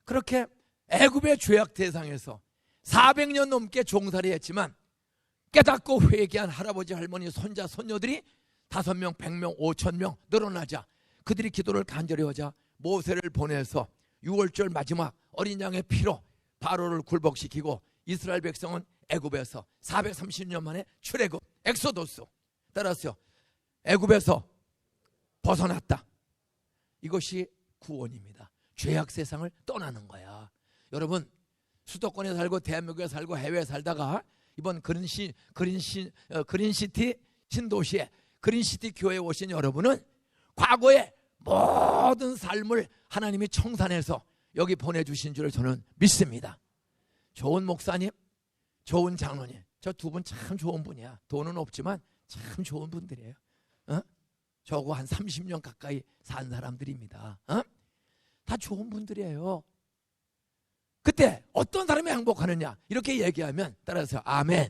그렇게 애굽의 죄악 대상에서 400년 넘게 종살이 했지만 깨닫고 회개한 할아버지, 할머니, 손자, 손녀들이 5명, 100명, 5,000명 늘어나자 그들이 기도를 간절히 하자 모세를 보내서 6월절 마지막 어린 양의 피로 바로를 굴복시키고 이스라엘 백성은 애굽에서 430년 만에 출애굽, 엑소도스, 따라서 애굽에서 벗어났다. 이것이 구원입니다. 죄악 세상을 떠나는 거야. 여러분, 수도권에 살고 대한민국에 살고 해외에 살다가 이번 그린시티 신도시에 그린시티 교회에 오신 여러분은 과거의 모든 삶을 하나님이 청산해서 여기 보내주신 줄을 저는 믿습니다. 좋은 목사님, 좋은 장로님, 저 두 분 참 좋은 분이야. 돈은 없지만 참 좋은 분들이에요. 저거 한 30년 가까이 산 사람들입니다. 다 좋은 분들이에요. 그때 어떤 사람이 행복하느냐 이렇게 얘기하면 따라서 아멘.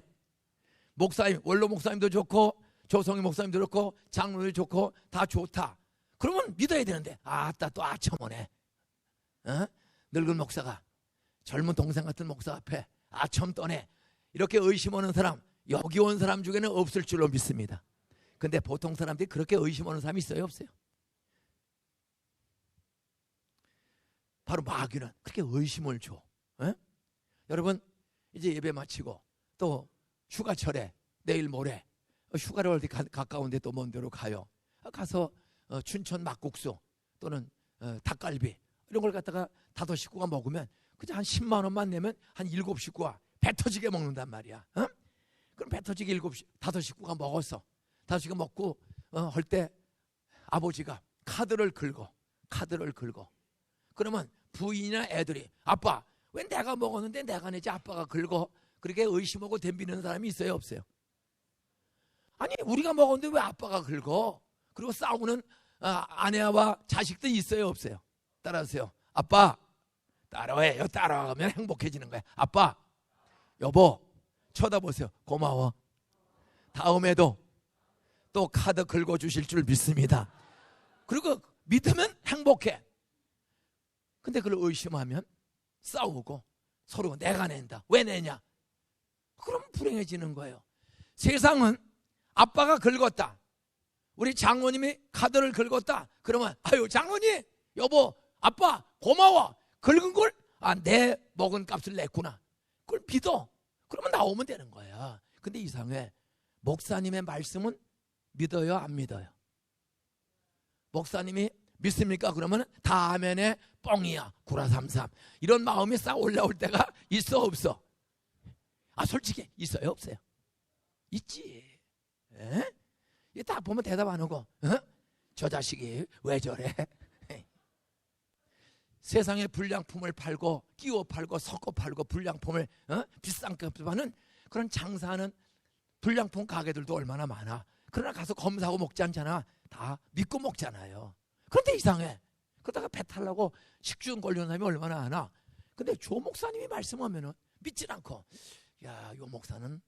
목사님, 원로 목사님도 좋고 조성희 목사님도 좋고 장로도 좋고 다 좋다. 그러면 믿어야 되는데 아따 또 아첨하네. 늙은 목사가 젊은 동생 같은 목사 앞에 아첨 떠네. 이렇게 의심하는 사람 여기 온 사람 중에는 없을 줄로 믿습니다. 근데 보통 사람들이 그렇게 의심하는 사람이 있어요, 없어요? 바로 마귀는 그렇게 의심을 줘. 여러분, 이제 예배 마치고 또 휴가철에 내일 모레 휴가를 어디 가까운데 또 먼 데로 가요. 가서 춘천 막국수 또는 닭갈비 이런 걸 갖다가 5식구가 먹으면 그냥 한 10만 원만 내면 한 7식구가 배 터지게 먹는단 말이야. 그럼 배 터지게 5식구가 먹었어. 5식구가 먹고 할 때 아버지가 카드를 긁어. 그러면 부인이나 애들이 아빠 왜 내가 먹었는데 내가 내지 아빠가 긁어? 그렇게 의심하고 덤비는 사람이 있어요 없어요? 아니 우리가 먹었는데 왜 아빠가 긁어? 그리고 싸우는 아내와 자식도 있어요 없어요? 따라하세요. 아빠 따라해요. 따라가면 행복해지는 거야. 아빠 여보 쳐다보세요. 고마워. 다음에도 또 카드 긁어주실 줄 믿습니다. 그리고 믿으면 행복해. 근데 그걸 의심하면 싸우고 서로 내가 낸다. 왜 내냐? 그럼 불행해지는 거예요. 세상은 아빠가 긁었다. 우리 장모님이 카드를 긁었다. 그러면 아유 장모님 여보 아빠 고마워. 긁은 걸 내 먹은 값을 냈구나. 그걸 믿어. 그러면 나오면 되는 거야. 근데 이상해. 목사님의 말씀은 믿어요 안 믿어요? 목사님이 믿습니까? 그러면 다음에는 뻥이야 구라삼삼 이런 마음이 싹 올라올 때가 있어 없어? 솔직히 있어요 없어요? 있지. 이 다 보면 대답 안 하고 저 자식이 왜 저래? 세상에 불량품을 팔고 끼워 팔고 섞어 팔고 불량품을 비싼 값을 파는 그런 장사하는 불량품 가게들도 얼마나 많아. 그러나 가서 검사하고 먹지 않잖아. 다 믿고 먹잖아요. 그런데 이상해. 그러다가 배탈 나고 식중독 걸리는 사람이 얼마나 많아. 근데 조 목사님이 말씀하면은 믿진 않고 야, 요 목사는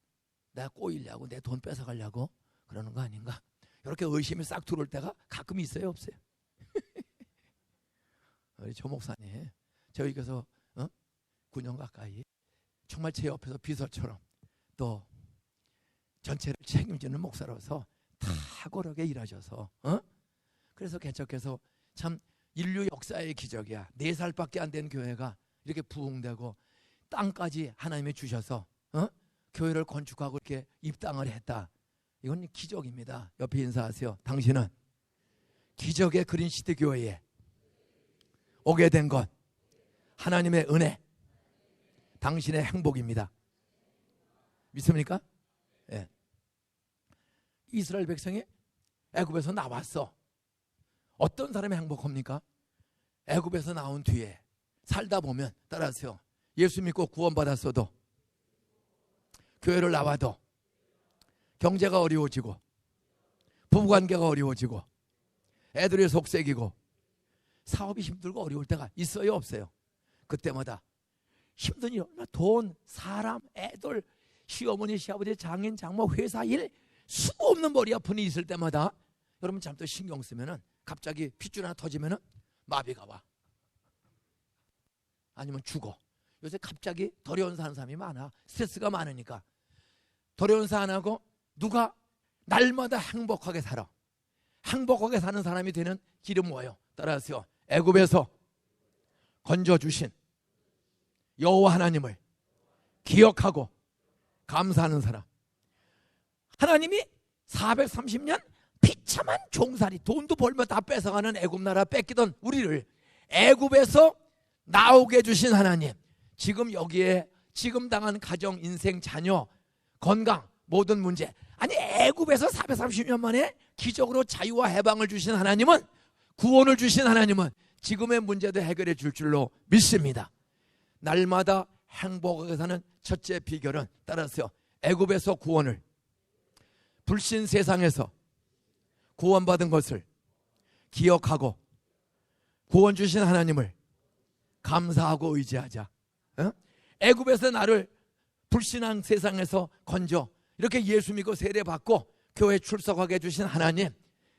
내가 꼬이려고 내 돈 뺏어가려고 그러는 거 아닌가. 이렇게 의심이 싹 들어올 때가 가끔 있어요 없어요? 우리 조 목사님 저희 교서 9년 가까이 정말 제 옆에서 비서처럼 또 전체를 책임지는 목사로서 탁월하게 일하셔서 그래서 개척해서 참 인류 역사의 기적이야. 4살밖에 안 된 교회가 이렇게 부흥되고 땅까지 하나님이 주셔서 교회를 건축하고 이렇게 입당을 했다. 이건 기적입니다. 옆에 인사하세요. 당신은 기적의 그린시티 교회에 오게 된 것 하나님의 은혜, 당신의 행복입니다. 믿습니까? 예. 이스라엘 백성이 애굽에서 나왔어. 어떤 사람이 행복합니까? 애굽에서 나온 뒤에 살다 보면 따라하세요. 예수 믿고 구원받았어도 교회를 나와도 경제가 어려워지고 부부관계가 어려워지고 애들이 속색이고 사업이 힘들고 어려울 때가 있어요 없어요? 그때마다 힘든 일, 돈, 사람, 애들, 시어머니, 시아버지, 장인, 장모, 회사 일 수 없는 머리 아픈 일이 있을 때마다 여러분 잘못 신경 쓰면은 갑자기 핏줄 하나 터지면은 마비가 와. 아니면 죽어. 요새 갑자기 더러운 사는 사람이 많아. 스트레스가 많으니까. 더러운 사 안 하고 누가 날마다 행복하게 살아. 행복하게 사는 사람이 되는 길은 뭐예요? 따라하세요. 애굽에서 건져주신 여호와 하나님을 기억하고 감사하는 사람. 하나님이 430년 비참한 종살이 돈도 벌면 다 뺏어가는 애굽 나라 뺏기던 우리를 애굽에서 나오게 해주신 하나님. 지금 여기에 지금 당한 가정, 인생, 자녀, 건강 모든 문제, 아니 애굽에서 430년 만에 기적으로 자유와 해방을 주신 하나님은, 구원을 주신 하나님은 지금의 문제도 해결해 줄 줄로 믿습니다. 날마다 행복하게 사는 첫째 비결은 따라서요, 애굽에서 구원을, 불신 세상에서 구원받은 것을 기억하고 구원 주신 하나님을 감사하고 의지하자. 애굽에서 나를 불신한 세상에서 건져 이렇게 예수 믿고 세례받고 교회 출석하게 해주신 하나님,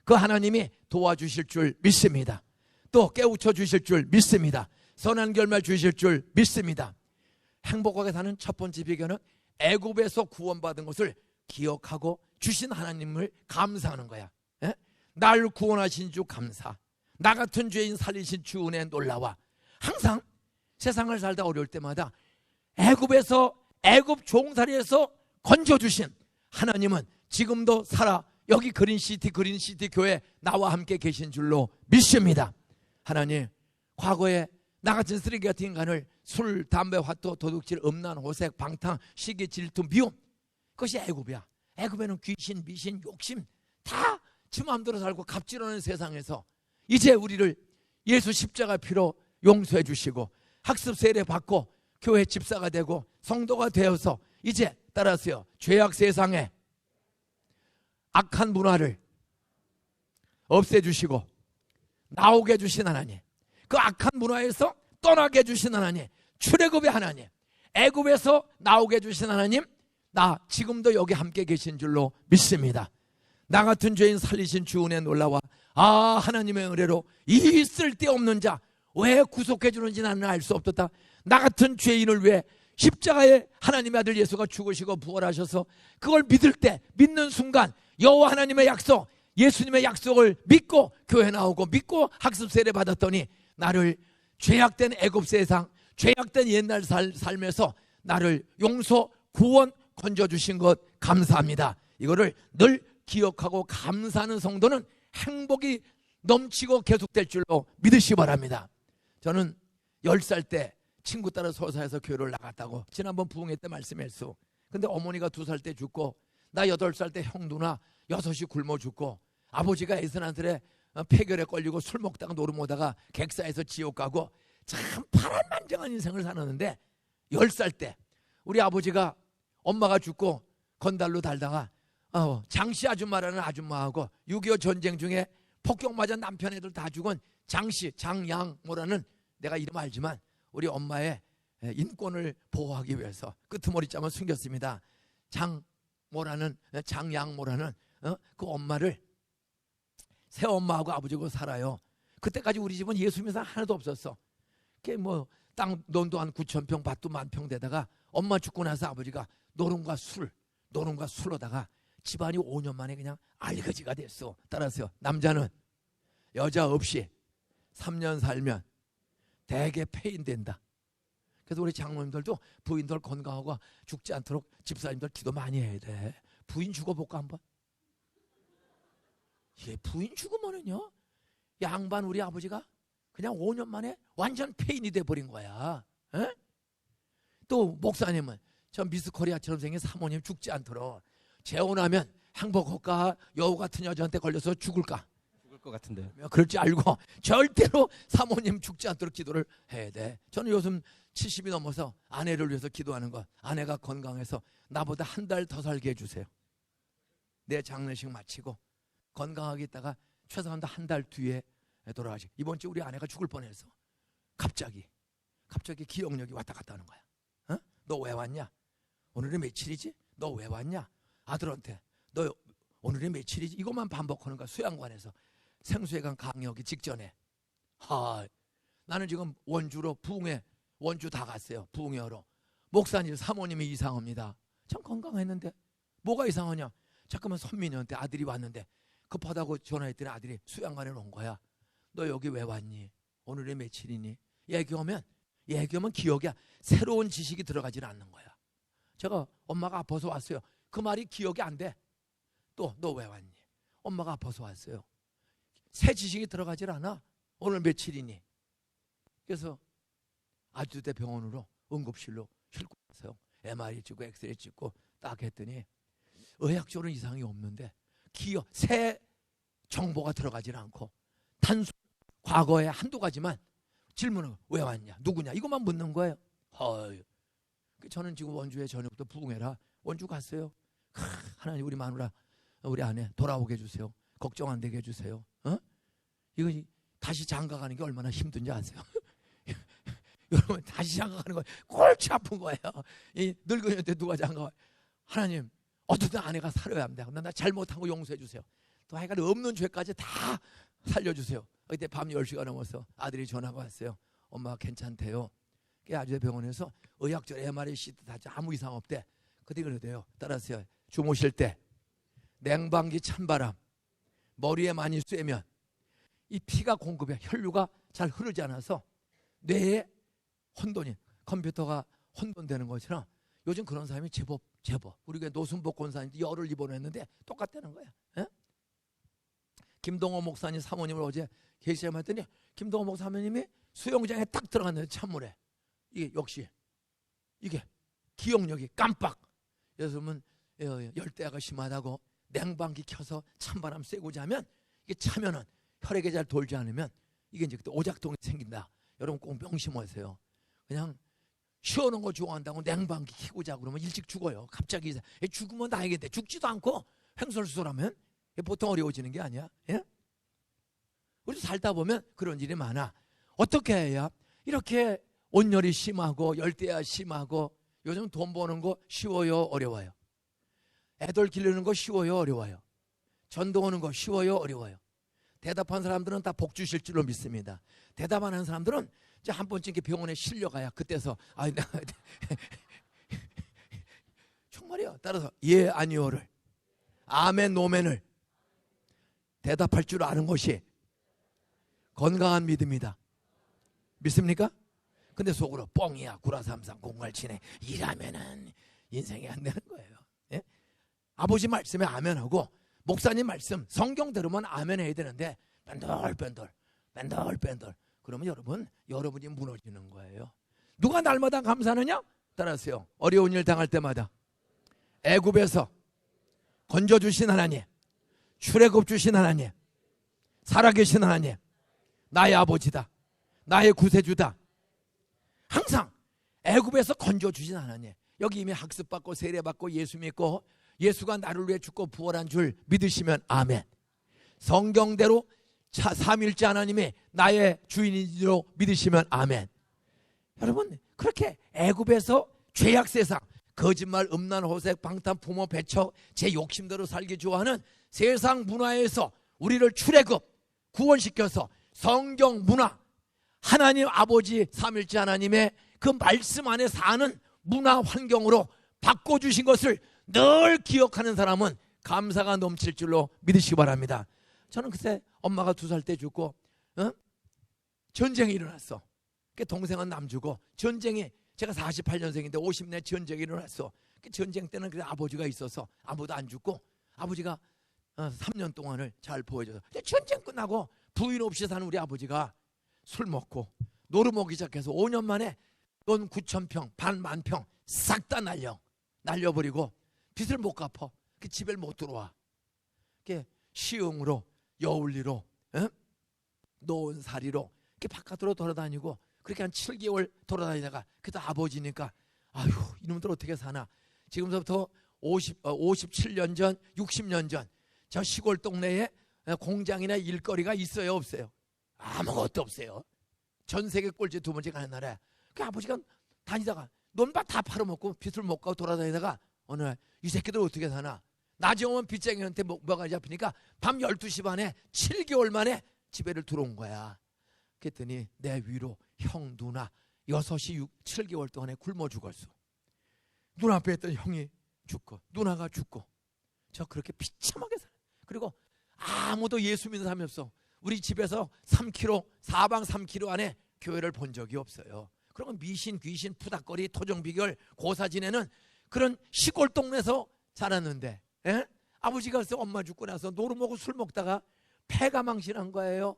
그 하나님이 도와주실 줄 믿습니다. 또 깨우쳐 주실 줄 믿습니다. 선한 결말 주실 줄 믿습니다. 행복하게 사는 첫 번째 비결은 애굽에서 구원받은 것을 기억하고 주신 하나님을 감사하는 거야. 날 구원하신 주 감사, 나 같은 죄인 살리신 주 은혜 놀라와. 항상 세상을 살다 어려울 때마다 애굽에서, 애굽 종살이에서 건져주신 하나님은 지금도 살아 여기 그린시티 교회 나와 함께 계신 줄로 믿습니다. 하나님, 과거에 나 같은 쓰레기 같은 인간을 술, 담배, 화토, 도둑질, 음란, 호색, 방탕, 시기, 질투, 미움, 그것이 애굽이야. 애굽에는 귀신, 미신, 욕심 다 지 마음대로 살고 갑질하는 세상에서 이제 우리를 예수 십자가 피로 용서해 주시고 학습 세례 받고 교회 집사가 되고 성도가 되어서 이제 따라서요, 죄악 세상에 악한 문화를 없애주시고 나오게 해주신 하나님, 그 악한 문화에서 떠나게 해주신 하나님, 출애굽의 하나님, 애굽에서 나오게 해주신 하나님, 나 지금도 여기 함께 계신 줄로 믿습니다. 나 같은 죄인 살리신 주 은혜 놀라와 하나님의 은혜로 이 쓸데없는 자 왜 구속해 주는지 나는 알 수 없었다. 나 같은 죄인을 위해 십자가에 하나님의 아들 예수가 죽으시고 부활하셔서 그걸 믿을 때, 믿는 순간 여호와 하나님의 약속, 예수님의 약속을 믿고 교회 나오고 믿고 학습 세례 받았더니 나를 죄악된 애굽 세상, 죄악된 옛날 삶에서 나를 용서, 구원, 건져주신 것 감사합니다. 이거를 늘 기억하고 감사하는 성도는 행복이 넘치고 계속될 줄로 믿으시기 바랍니다. 저는 10살 때 친구 따라 서사에서 교회를 나갔다고 지난번 부흥회 때 말씀했어. 근데 어머니가 2살 때 죽고 나 8살 때 형 누나 6이 굶어 죽고 아버지가 애선한들에 폐결에 걸리고 술 먹다가 노름 오다가 객사에서 지옥 가고 참 파란만장한 인생을 살았는데 10살 때 우리 아버지가 엄마가 죽고 건달로 달다가 장씨 아줌마라는 아줌마하고 6.25 전쟁 중에 폭격 맞아 남편 애들 다 죽은 장씨, 장양 뭐라는, 내가 이름 알지만 우리 엄마의 인권을 보호하기 위해서 끄트머리 잠을 숨겼습니다. 장양 뭐라는 그 엄마를 새엄마하고 아버지하고 살아요. 그때까지 우리 집은 예수 믿는 사람 하나도 없었어. 그게 뭐 땅 논도 한 9,000평, 밭도 10,000평 되다가 엄마 죽고 나서 아버지가 노름과 술로다가 집안이 5년 만에 그냥 알거지가 됐어. 따라서요, 남자는 여자 없이 3년 살면 대개 폐인된다. 그래서 우리 장모님들도 부인들 건강하고 죽지 않도록 집사님들 기도 많이 해야 돼. 부인 죽어볼까 한번? 예, 부인 죽으면은요, 양반 우리 아버지가 그냥 5년 만에 완전 폐인이 돼버린 거야. 에? 또 목사님은 저 미스코리아처럼 생긴 사모님 죽지 않도록 재혼하면 행복할까? 여우 같은 여자한테 걸려서 죽을까? 죽을 것 같은데. 그럴 줄 알고 절대로 사모님 죽지 않도록 기도를 해야 돼. 저는 요즘 70이 넘어서 아내를 위해서 기도하는 거, 아내가 건강해서 나보다 한 달 더 살게 해주세요. 내 장례식 마치고 건강하게 있다가 최소한도 한 달 뒤에 돌아가시. 이번 주 우리 아내가 죽을 뻔해서 갑자기 기억력이 왔다 갔다 하는 거야. 너 왜 왔냐? 오늘이 며칠이지? 너 왜 왔냐? 아들한테 너 오늘이 며칠이지? 이것만 반복하는 거야. 수양관에서 생수회관 강의하기 직전에. 나는 지금 원주로 부흥회, 원주 다 갔어요. 부흥회하러. 목사님 사모님이 이상합니다. 참 건강했는데 뭐가 이상하냐? 잠깐만 선민이한테 아들이 왔는데 급하다고 전화했더니 아들이 수양관에 온 거야. 너 여기 왜 왔니? 오늘이 며칠이니? 얘기하면 기억이, 새로운 지식이 들어가질 않는 거야. 제가 엄마가 아파서 왔어요. 그 말이 기억이 안 돼. 또 너 왜 왔니? 엄마가 아파서 왔어요. 새 지식이 들어가질 않아. 오늘 며칠이니? 그래서 아주대 병원으로 응급실로 싣고 왔어요. MRI 찍고 엑스레이 찍고 딱 했더니 의학적으로는 이상이 없는데 새 정보가 들어가질 않고 단순 과거에 한두 가지만 질문을 왜 왔냐, 누구냐 이것만 묻는 거예요. 저는 지금 원주에 저녁부터 부흥회라 원주 갔어요. 하나님 우리 마누라 우리 아내 돌아오게 해주세요. 걱정 안 되게 해주세요. 이거 다시 장가가는 게 얼마나 힘든지 아세요? 여러분 다시 장가가는 거 골치 아픈 거예요. 이 늙은이한테 누가 장가? 하나님 어떻든 아내가 살아야 합니다. 나 잘못한 거 용서해 주세요. 또 하여간 없는 죄까지 다 살려주세요. 그때 밤 10시가 넘어서 아들이 전화가 왔어요. 엄마가 괜찮대요. 아주대 병원에서 의학적 MRI CT 다 아무 이상 없대. 그때 그러대요. 따라서요, 주무실 때 냉방기 찬바람 머리에 많이 쐬면 이 피가 공급해 혈류가 잘 흐르지 않아서 뇌에 혼돈이, 컴퓨터가 혼돈되는 것처럼 요즘 그런 사람이 제법 우리가 노순복 권사님도 열을 입원했는데 똑같다는 거야. 에? 김동호 목사님 사모님을 어제 계시자면 했더니 김동호 목사님이 수영장에 딱 들어갔는데 찬물에 이게 역시 이게 기억력이 깜빡. 요즘은 열대야가 심하다고 냉방기 켜서 찬바람 쐬고 자면 이게 차면은 혈액이 잘 돌지 않으면 이게 이제 그때 오작동이 생긴다. 여러분 꼭 명심하세요. 그냥 시원한 거 좋아한다고 냉방기 켜고 자고 그러면 일찍 죽어요. 갑자기 죽으면 다행인데 죽지도 않고 횡설수설하면 보통 어려워지는 게 아니야. 예? 우리 살다 보면 그런 일이 많아. 어떻게 해야 이렇게 온열이 심하고 열대야 심하고 요즘 돈 버는 거 쉬워요 어려워요? 애들 기르는 거 쉬워요 어려워요? 전도하는 거 쉬워요 어려워요? 대답한 사람들은 다 복 주실 줄로 믿습니다. 대답 안 하는 사람들은 이제 한 번쯤 이렇게 병원에 실려가야 그때서 정말이요. 따라서 예 아니오를 아멘 노멘을 대답할 줄 아는 것이 건강한 믿음이다. 믿습니까? 근데 속으로 뻥이야 구라삼삼 공갈치네 이라면은 인생이 안 되는 거예요. 예? 아버지 말씀에 아멘하고 목사님 말씀 성경대로만 아멘해야 되는데 뺀돌뺀돌 그러면 여러분이 무너지는 거예요. 누가 날마다 감사하느냐? 따라하세요. 어려운 일 당할 때마다 애굽에서 건져주신 하나님, 출애굽 주신 하나님, 살아계신 하나님, 나의 아버지다, 나의 구세주다. 항상 애굽에서 건져주신 하나님. 여기 이미 학습받고 세례받고 예수 믿고 예수가 나를 위해 죽고 부활한 줄 믿으시면 아멘. 성경대로 삼일째 하나님이 나의 주인이로 믿으시면 아멘. 여러분 그렇게 애굽에서 죄악 세상 거짓말 음란 호색 방탕 부모 배척 제 욕심대로 살기 좋아하는 세상 문화에서 우리를 출애굽 구원시켜서 성경 문화 하나님 아버지 삼일째 하나님의 그 말씀 안에 사는 문화 환경으로 바꿔주신 것을 늘 기억하는 사람은 감사가 넘칠 줄로 믿으시기 바랍니다. 저는 그때 엄마가 2살 때 죽고 전쟁이 일어났어. 동생은 남주고 전쟁이 제가 48년생인데 50년 전쟁이 일어났어. 전쟁 때는 그래 아버지가 있어서 아무도 안 죽고 아버지가 3년 동안을 잘 보여줘서 전쟁 끝나고 부인 없이 사는 우리 아버지가 술 먹고 노루 먹기 시작해서 5년 만에 돈 9,000평 반 만평 싹 다 날려버리고 빚을 못 갚아. 집에 못 들어와. 시흥으로 여울리로 노은사리로 이렇게 바깥으로 돌아다니고 그렇게 한 7개월 돌아다니다가 그래도 아버지니까 아휴 이놈들 어떻게 사나. 지금부터 57년 전 60년 전 저 시골 동네에 공장이나 일거리가 있어요 없어요? 아무것도 없어요. 전 세계 꼴찌 2번째 가는 나라야. 그 아버지가 다니다가 논밭 다 팔아먹고 빚을 못 가고 돌아다니다가 어느 날 이 새끼들 어떻게 사나. 나중에 오면 빚쟁이한테 뭐가 잡히니까 밤 12시 반에 7개월 만에 집에를 들어온 거야. 그랬더니 내 위로 형 누나 6이 7개월 동안에 굶어 죽었어. 눈앞에 있던 형이 죽고 누나가 죽고 저 그렇게 비참하게 살아. 그리고 아무도 예수 믿는 사람이 없어. 우리 집에서 3km 사방 3km 안에 교회를 본 적이 없어요. 그리고 미신 귀신 푸닥거리 토종비결 고사 지내는 그런 시골 동네에서 자랐는데 예? 아버지가 엄마 죽고 나서 노루 먹고 술 먹다가 폐가 망신한 거예요.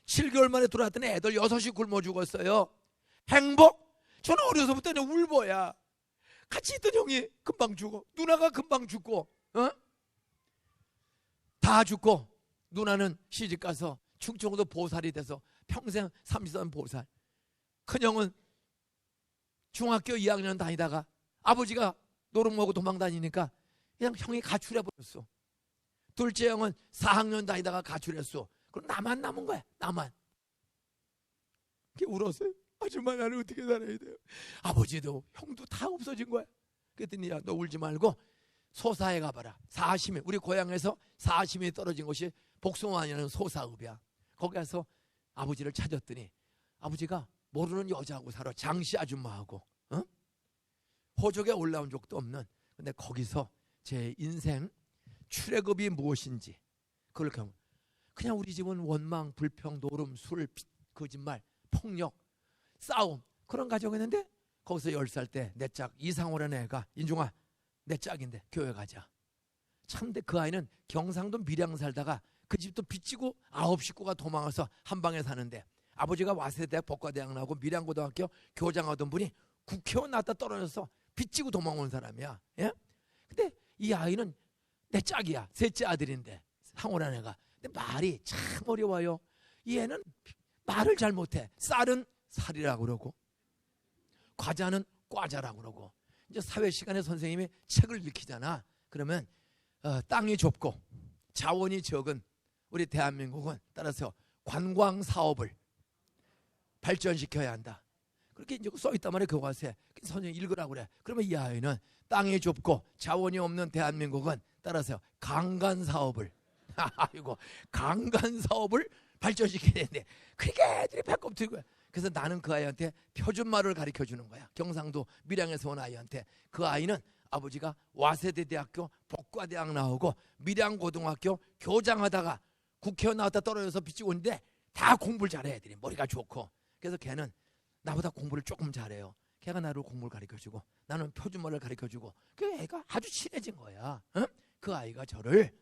7개월 만에 돌아왔더니 애들 6이 굶어 죽었어요. 행복? 저는 어려서부터 울보야. 같이 있던 형이 금방 죽어. 누나가 금방 죽고 다 죽고 누나는 시집가서 충청도 보살이 돼서 평생 30년 보살. 큰형은 중학교 2학년 다니다가 아버지가 노름 먹고 도망다니니까 그냥 형이 가출해버렸어. 둘째 형은 4학년 다니다가 가출했어. 그럼 나만 남은 거야. 나만. 그게 울었어요. 아줌마 나는 어떻게 살아야 돼요? 아버지도 형도 다 없어진 거야. 그랬더니 야, 너 울지 말고 소사에 가봐라. 사심이 우리 고향에서 사심이 떨어진 곳이 복숭아하는 소사읍이야. 거기 가서 아버지를 찾았더니 아버지가 모르는 여자하고 살아. 장씨 아줌마하고 호적에 올라온 적도 없는. 근데 거기서 제 인생 출애굽이 무엇인지 그걸 그냥 우리 집은 원망, 불평, 노름, 술, 거짓말, 폭력, 싸움 그런 가정이었는데 거기서 10살 때 내 짝 이상호라는 애가 인중아 내 짝인데 교회 가자. 참데 그 아이는 경상도 밀양 살다가 그 집도 빚지고 9 식구가 도망와서 한방에 사는데 아버지가 와세대학 법과대학 나오고 밀양고등학교 교장하던 분이 국회의원 나왔다 떨어져서 빚지고 도망온 사람이야. 예? 근데 이 아이는 내 짝이야. 셋째 아들인데 상호란 애가. 근데 말이 참 어려워요. 이 애는 말을 잘 못해. 쌀은 살이라고 그러고 과자는 과자라고 그러고. 이제 사회 시간에 선생님이 책을 읽히잖아. 그러면 땅이 좁고 자원이 적은 우리 대한민국은 따라서 관광 사업을 발전시켜야 한다. 그렇게 이제 써 있단 말이에요. 교과서에. 선생님이 읽으라고 그래. 그러면 이 아이는 땅이 좁고 자원이 없는 대한민국은 따라서 강간 사업을 아이고 강간 사업을 발전시켜야 되는데 그렇게 애들이 배꼽 들고. 그래서 나는 그 아이한테 표준말을 가르쳐 주는 거야. 경상도 밀양에서 온 아이한테. 그 아이는 아버지가 와세대 대학교 복과대학 나오고 밀양고등학교 교장하다가 국회의원 나왔다 떨어져서 빚지고 오는데 다 공부를 잘해. 애들이 머리가 좋고. 그래서 걔는 나보다 공부를 조금 잘해요. 걔가 나를 공부를 가르쳐주고 나는 표준말을 가르쳐주고 그 애가 아주 친해진 거야. 어? 그 아이가 저를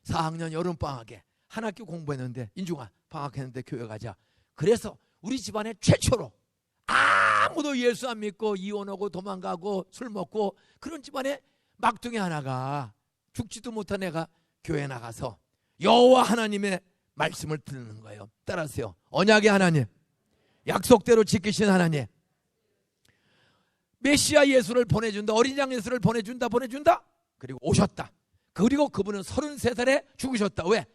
4학년 여름방학에 한 학기 공부했는데 인중아 방학했는데 교회 가자. 그래서 우리 집안에 최초로 아무도 예수 안 믿고 이혼하고 도망가고 술 먹고 그런 집안에 막둥이 하나가 죽지도 못한 애가 교회 나가서 여호와 하나님의 말씀을 듣는 거예요. 따라하세요. 언약의 하나님, 약속대로 지키신 하나님, 메시아 예수를 보내준다. 어린 양 예수를 보내준다. 그리고 오셨다. 그리고 그분은 33살에 죽으셨다. 왜?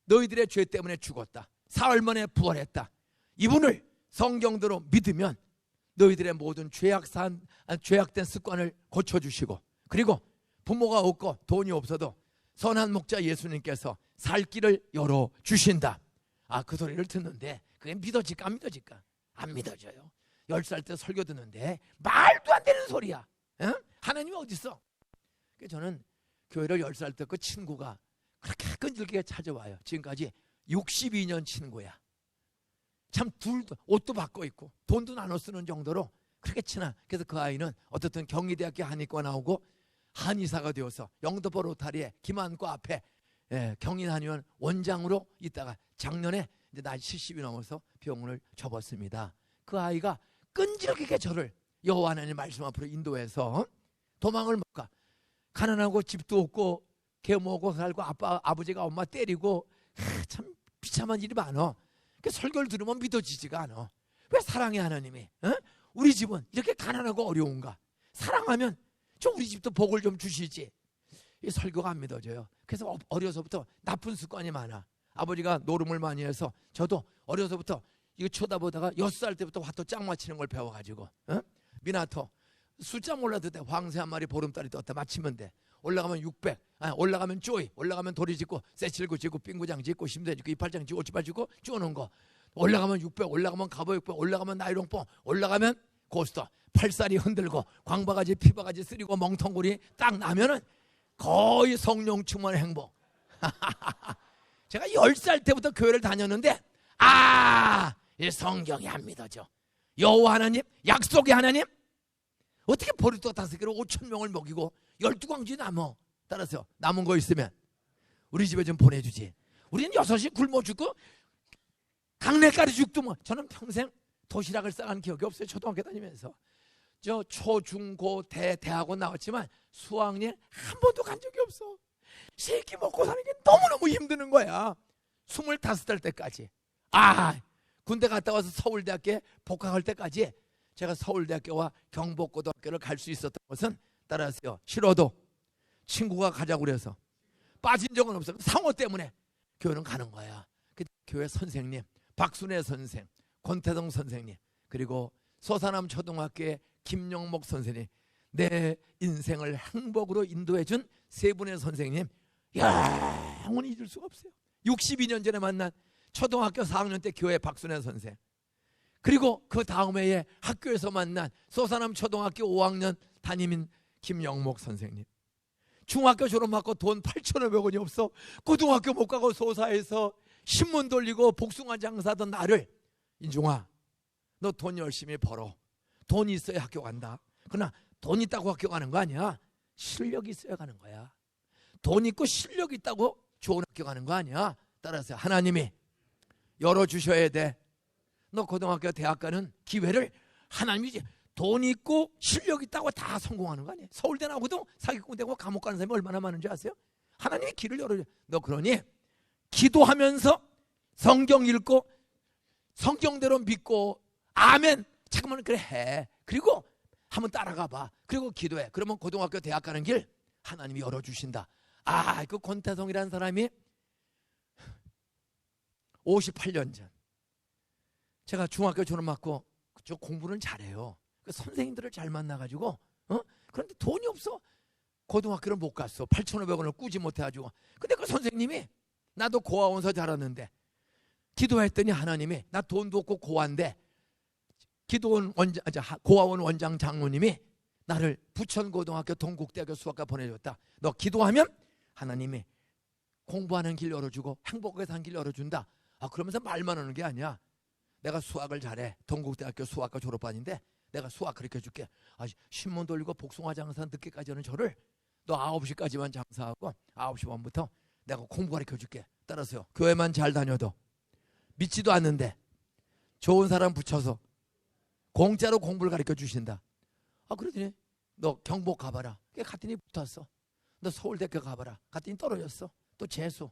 너희들의 죄 때문에 죽었다. 사흘 만에 부활했다. 이분을 성경대로 믿으면 너희들의 모든 죄악된 습관을 고쳐주시고 그리고 부모가 없고 돈이 없어도 선한 목자 예수님께서 살 길을 열어주신다. 그 소리를 듣는데 그게 믿어질까 안 믿어질까? 안 믿어져요. 10살 때 설교 듣는데 말도 안 되는 소리야. 어? 하나님이 어디 있어? 저는 교회를 10살 때 그 친구가 그렇게 끈질기게 찾아와요. 지금까지 62년 친구야. 참 둘도 옷도 바꿔 입고 돈도 나눠 쓰는 정도로 그렇게 친한. 그래서 그 아이는 어떻든 경희대학교 한의과 나오고 한의사가 되어서 영등포 로타리에 김한과 앞에 경인한의원 원장으로 있다가 작년에 이제 나이 70이 넘어서 병원을 접었습니다. 그 아이가 끈질기게 저를 여호와 하나님 말씀 앞으로 인도해서 도망을 못 가. 가난하고 집도 없고 개모고 살고 아버지가 엄마 때리고 참 비참한 일이 많어. 그 설교를 들으면 믿어지지가 않아. 왜 사랑의 하나님이 우리 집은 이렇게 가난하고 어려운가? 사랑하면 좀 우리 집도 복을 좀 주시지. 이 설교가 안 믿어져요. 그래서 어려서부터 나쁜 습관이 많아. 아버지가 노름을 많이 해서 저도 어려서부터 이거 쳐다보다가 6살 때부터 화토 짝 맞히는 걸 배워가지고 미나토 숫자 몰라도 돼. 황새 한 마리 보름달이 떴다 맞히면 돼. 올라가면 600, 올라가면 쪼이, 올라가면 도리 짓고 쇠칠구 짓고 빙구장 짓고 심대 짓고 이팔장 짓고 오치팔 짓고 쪼는 거. 올라가면 600, 올라가면 갑오 600, 올라가면 나이롱뽕, 올라가면 고스터. 팔살이 흔들고 광바가지 피바가지 쓰리고 멍텅구리 딱 나면은 거의 성령 충만의 행복. 제가 10살 때부터 교회를 다녔는데 이 성경이 안 믿어져. 여호와 하나님, 약속의 하나님, 어떻게 보리떡 5개로 5,000명을 먹이고 12광지 남어. 따라서 남은 거 있으면 우리 집에 좀 보내주지. 우리는 6시 굶어 죽고 강내까지 죽도 뭐. 저는 평생 도시락을 싸간 기억이 없어요. 초등학교 다니면서. 저 초, 중, 고, 대학원 나왔지만 수학여행 한 번도 간 적이 없어. 새끼 먹고 사는 게 너무너무 힘드는 거야. 25살 때까지. 군대 갔다 와서 서울대학교에 복학할 때까지 제가 서울대학교와 경복고등학교를 갈 수 있었던 것은 따라하세요. 싫어도 친구가 가자고 그래서 빠진 적은 없어요. 상호 때문에 교회는 가는 거야. 그 교회 선생님, 박순애 선생, 권태동 선생님, 그리고 소사남 초등학교의 김영목 선생님, 내 인생을 행복으로 인도해준 세 분의 선생님, 영원히 잊을 수가 없어요. 62년 전에 만난 초등학교 4학년 때 교회 박순애 선생, 그리고 그 다음 해에 학교에서 만난 소사남 초등학교 5학년 담임인 김영목 선생님, 중학교 졸업하고 돈 8,500원이 없어 고등학교 못 가고 소사에서 신문 돌리고 복숭아 장사하던 나를, 인중아 너 돈 열심히 벌어. 돈 있어야 학교 간다. 그러나 돈 있다고 학교 가는 거 아니야. 실력이 있어야 가는 거야. 돈 있고 실력 있다고 좋은 학교 가는 거 아니야. 따라서 하나님이 열어주셔야 돼. 너 고등학교 대학 가는 기회를 하나님이, 돈 있고 실력 있다고 다 성공하는 거 아니에요. 서울대 나오고도 사기꾼 되고 감옥 가는 사람이 얼마나 많은지 아세요? 하나님이 길을 열어줘. 너 그러니 기도하면서 성경 읽고 성경대로 믿고 아멘. 잠깐만 그래 해. 그리고 한번 따라가 봐. 그리고 기도해. 그러면 고등학교 대학 가는 길 하나님이 열어주신다. 아, 그 권태성이라는 사람이 58년 전 제가 중학교 졸업 맞고 저 공부는 잘해요. 그 선생님들을 잘 만나가지고 그런데 돈이 없어. 고등학교를 못 갔어. 8,500원을 꾸지 못해가지고. 근데 그 선생님이 나도 고아원서 잘하는데 기도했더니 하나님이 나 돈도 없고 고아인데 고아원 원장 장로님이 나를 부천고등학교 동국대학교 수학과 보내줬다. 너 기도하면 하나님이 공부하는 길 열어주고 행복하게 사는 길 열어준다. 아, 그러면서 말만 하는 게 아니야. 내가 수학을 잘해. 동국대학교 수학과 졸업반인데 내가 수학 가르쳐줄게. 아, 신문 돌리고 복숭아 장사 늦게까지 하는 저를 너 9시까지만 장사하고 9시 반부터 내가 공부 가르쳐줄게. 따라서요. 교회만 잘 다녀도 믿지도 않는데 좋은 사람 붙여서 공짜로 공부를 가르쳐 주신다. 아, 그러더니 너 경복 가봐라. 갔더니 붙었어. 너 서울대학교 가봐라. 갔더니 떨어졌어. 또 재수.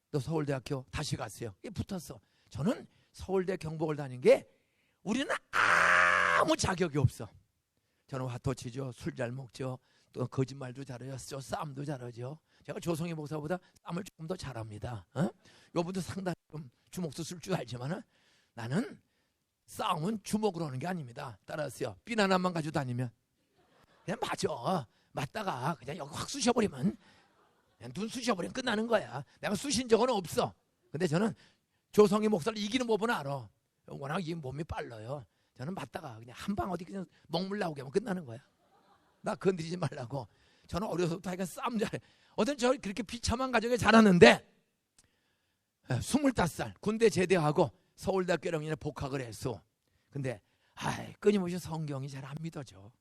너 서울대학교 다시 갔어요. 붙었어. 저는 서울대 경복을 다닌 게 우리는 아무 자격이 없어. 저는 화토 치죠. 술 잘 먹죠. 또 거짓말도 잘하죠. 싸움도 잘하죠. 제가 조성희 목사보다 싸움을 조금 더 잘합니다. 요분도 상당히 좀 주먹도 쓸 줄 알지만 나는 싸움은 주먹으로 하는 게 아닙니다. 따라서요. 핀 하나만 가지고 다니면 그냥 맞다가 그냥 여기 확 쑤셔버리면 그냥 눈 쑤셔버리면 끝나는 거야. 내가 쑤신 적은 없어. 근데 저는 조성희 목사를 이기는 법은 알아. 워낙 이 몸이 빨라요. 저는 맞다가 그냥 한 방 어디 그냥 먹물 나오게 하면 끝나는 거야. 나 건드리지 말라고. 저는 어려서부터 하여간 싸움 잘해. 어떤 저 그렇게 비참한 가정에 자랐는데 25살 군대 제대하고 서울대학교 1학년에 복학을 했어. 근데 끊임없이 성경이 잘 안 믿어져.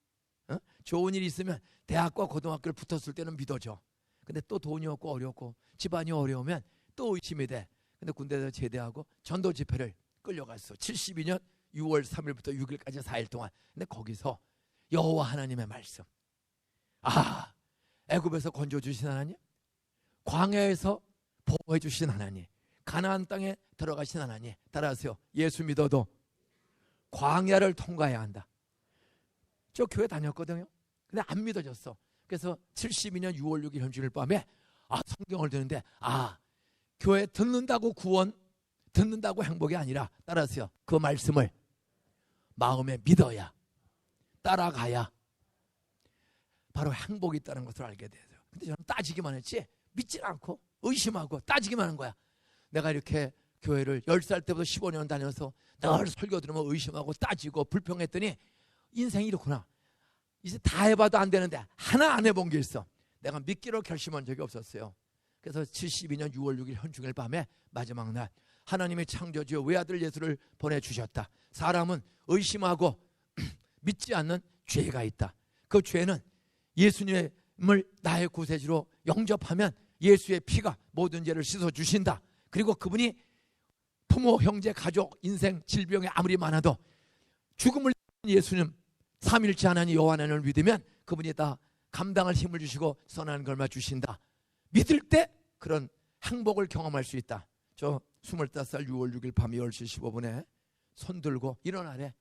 좋은 일 있으면 대학과 고등학교를 붙었을 때는 믿어져. 근데 또 돈이 없고 어렵고 집안이 어려우면 또 의심이 돼. 근데 군대에서 제대하고 전도 집회를 끌려갔어. 72년 6월 3일부터 6일까지 4일 동안. 근데 거기서 여호와 하나님의 말씀. 애굽에서 건져 주신 하나님, 광야에서 보호해 주신 하나님, 가나안 땅에 들어가신 하나님. 따라하세요. 예수 믿어도 광야를 통과해야 한다. 저 교회 다녔거든요. 근데 안 믿어졌어. 그래서 72년 6월 6일 현주일 밤에 성경을 듣는데 교회 듣는다고 구원, 듣는다고 행복이 아니라 따라하세요. 그 말씀을 마음에 믿어야, 따라가야 바로 행복이 있다는 것을 알게 돼요. 근데 저는 따지기만 했지 믿지 않고 의심하고 따지기만 한 거야. 내가 이렇게 교회를 10살 때부터 15년 다녀서 늘 설교 들으면 의심하고 따지고 불평했더니 인생이 이렇구나. 이제 다 해봐도 안 되는데 하나 안 해본 게 있어. 내가 믿기로 결심한 적이 없었어요. 그래서 72년 6월 6일 현중일 밤에 마지막 날 하나님의 창조주 외아들 예수를 보내주셨다. 사람은 의심하고 믿지 않는 죄가 있다. 그 죄는 예수님을 나의 구세주로 영접하면 예수의 피가 모든 죄를 씻어주신다. 그리고 그분이 부모, 형제, 가족, 인생, 질병이 아무리 많아도 죽음을 예수님 삼일째 하나님 여호와 하나님을 믿으면 그분이 다 감당할 힘을 주시고 선한 걸마 주신다. 믿을 때 그런 행복을 경험할 수 있다. 저 25살 6월 6일 밤 10시 15분에 손 들고 일어나래.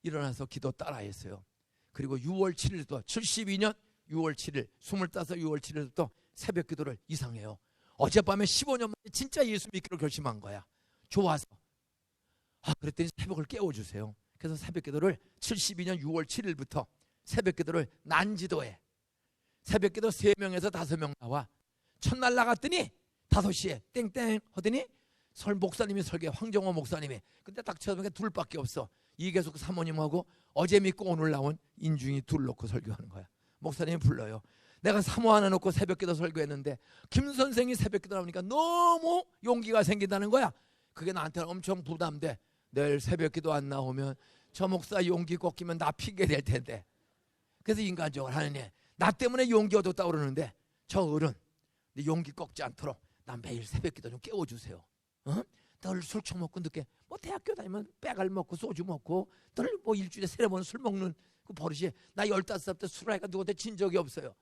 일어나서 기도 따라 했어요. 그리고 6월 7일부터 72년 6월 7일 25 6월 7일부터 새벽 기도를 이상해요. 어젯밤에 15년 만에 진짜 예수 믿기로 결심한 거야. 좋아서. 그랬더니 새벽을 깨워주세요. 그래서 새벽 기도를 72년 6월 7일부터 새벽 기도를 난지도에 새벽 기도 3명에서 5명 나와. 첫날 나갔더니 5시에 땡땡 하더니 목사님이 설계 황정호 목사님이 근데 딱 쳐다보니까 둘밖에 없어. 이계숙 사모님하고 어제 믿고 오늘 나온 인중이 둘 놓고 설교하는 거야. 목사님이 불러요. 내가 사모 하나 놓고 새벽기도 설교했는데 김 선생이 새벽기도 나오니까 너무 용기가 생긴다는 거야. 그게 나한테는 엄청 부담돼. 내일 새벽기도 안 나오면 저 목사 용기 꺾이면 나 핑계 될 텐데. 그래서 인간적으로 하나님 나 때문에 용기 얻었다 그러는데 저 어른 용기 꺾지 않도록 나 매일 새벽기도 좀 깨워주세요. 늘 술 처먹고 늦게 대학교 다니면 빼갈 먹고 소주 먹고 늘 일주일에 3번 술 먹는 그 버릇이 나 15살 때 술을 하니까 누구한테 진 적이 없어요.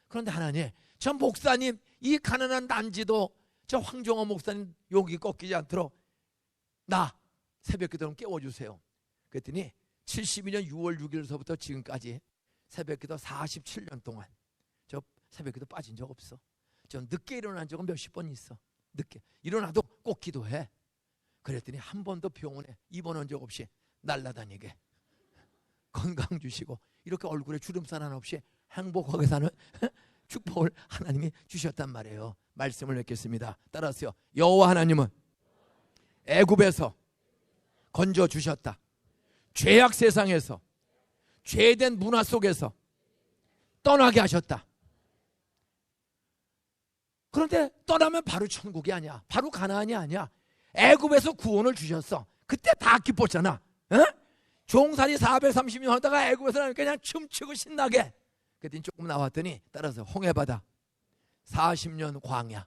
그런데 하나님 저 목사님 이 가난한 난지도 저 황종호 목사님 여기 꺾이지 않도록 나 새벽기도는 깨워주세요. 그랬더니 72년 6월 6일서부터 지금까지 새벽기도 47년 동안 저 새벽기도 빠진 적 없어. 저 늦게 일어난 적은 몇십 번 있어. 늦게 일어나도 꼭 기도해. 그랬더니 한 번도 병원에 입원한 적 없이 날라다니게 건강 주시고 이렇게 얼굴에 주름살 하나 없이 행복하게 사는 축복을 하나님이 주셨단 말이에요. 말씀을 맺겠습니다. 따라서요. 여호와 하나님은 애굽에서 건져 주셨다. 죄악 세상에서 죄된 문화 속에서 떠나게 하셨다. 그런데 떠나면 바로 천국이 아니야. 바로 가나안이 아니야. 애굽에서 구원을 주셨어. 그때 다 기뻤잖아. 어? 종살이 430년 하다가 애굽에서 나니까 그냥 춤추고 신나게. 그랬더니 조금 나왔더니 따라서 홍해바다 40년 광야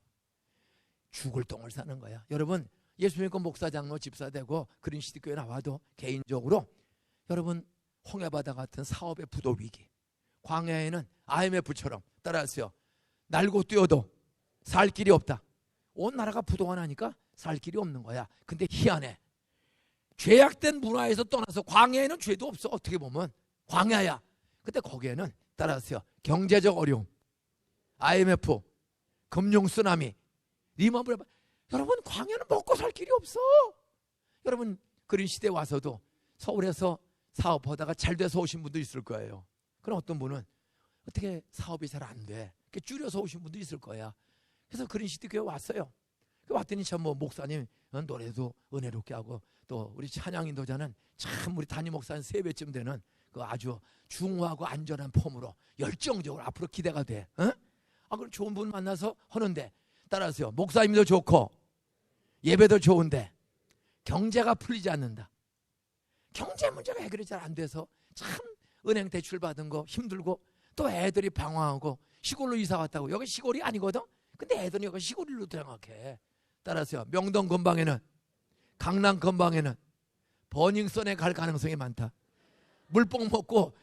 죽을 똥을 싸는 거야. 여러분 예수 믿고 목사 장로 집사 되고 그린시티 교회 나와도 개인적으로 여러분 홍해바다 같은 사업의 부도 위기, 광야에는 IMF처럼 따라하세요. 날고 뛰어도 살 길이 없다. 온 나라가 부도가 나니까 살 길이 없는 거야. 근데 희한해. 죄악된 문화에서 떠나서 광야에는 죄도 없어. 어떻게 보면 광야야. 근데 거기에는 따라하세요. 경제적 어려움, IMF, 금융 쓰나미, 리먼브레. 여러분 광야는 먹고 살 길이 없어. 여러분 그린시대에 와서도 서울에서 사업하다가 잘 돼서 오신 분도 있을 거예요. 그럼 어떤 분은 어떻게 사업이 잘 안 돼. 이렇게 줄여서 오신 분도 있을 거야. 그래서 그린시티 교회 왔어요. 왔더니 참 뭐 목사님 노래도 은혜롭게 하고 또 우리 찬양 인도자는 참 우리 담임 목사님 3배쯤 되는 그 아주 중후하고 안전한 폼으로 열정적으로 앞으로 기대가 돼. 어? 그럼 좋은 분 만나서 하는데 따라하세요. 목사님도 좋고 예배도 좋은데 경제가 풀리지 않는다. 경제 문제가 해결이 잘 안 돼서 참 은행 대출 받은 거 힘들고 또 애들이 방황하고 시골로 이사 왔다고. 여기 시골이 아니거든. 근데 애들이 여기 시골로 생각해. 따라서요. 명동 근방에는 강남 근방에는 버닝썬에 갈 가능성이 많다. 물뽕 먹고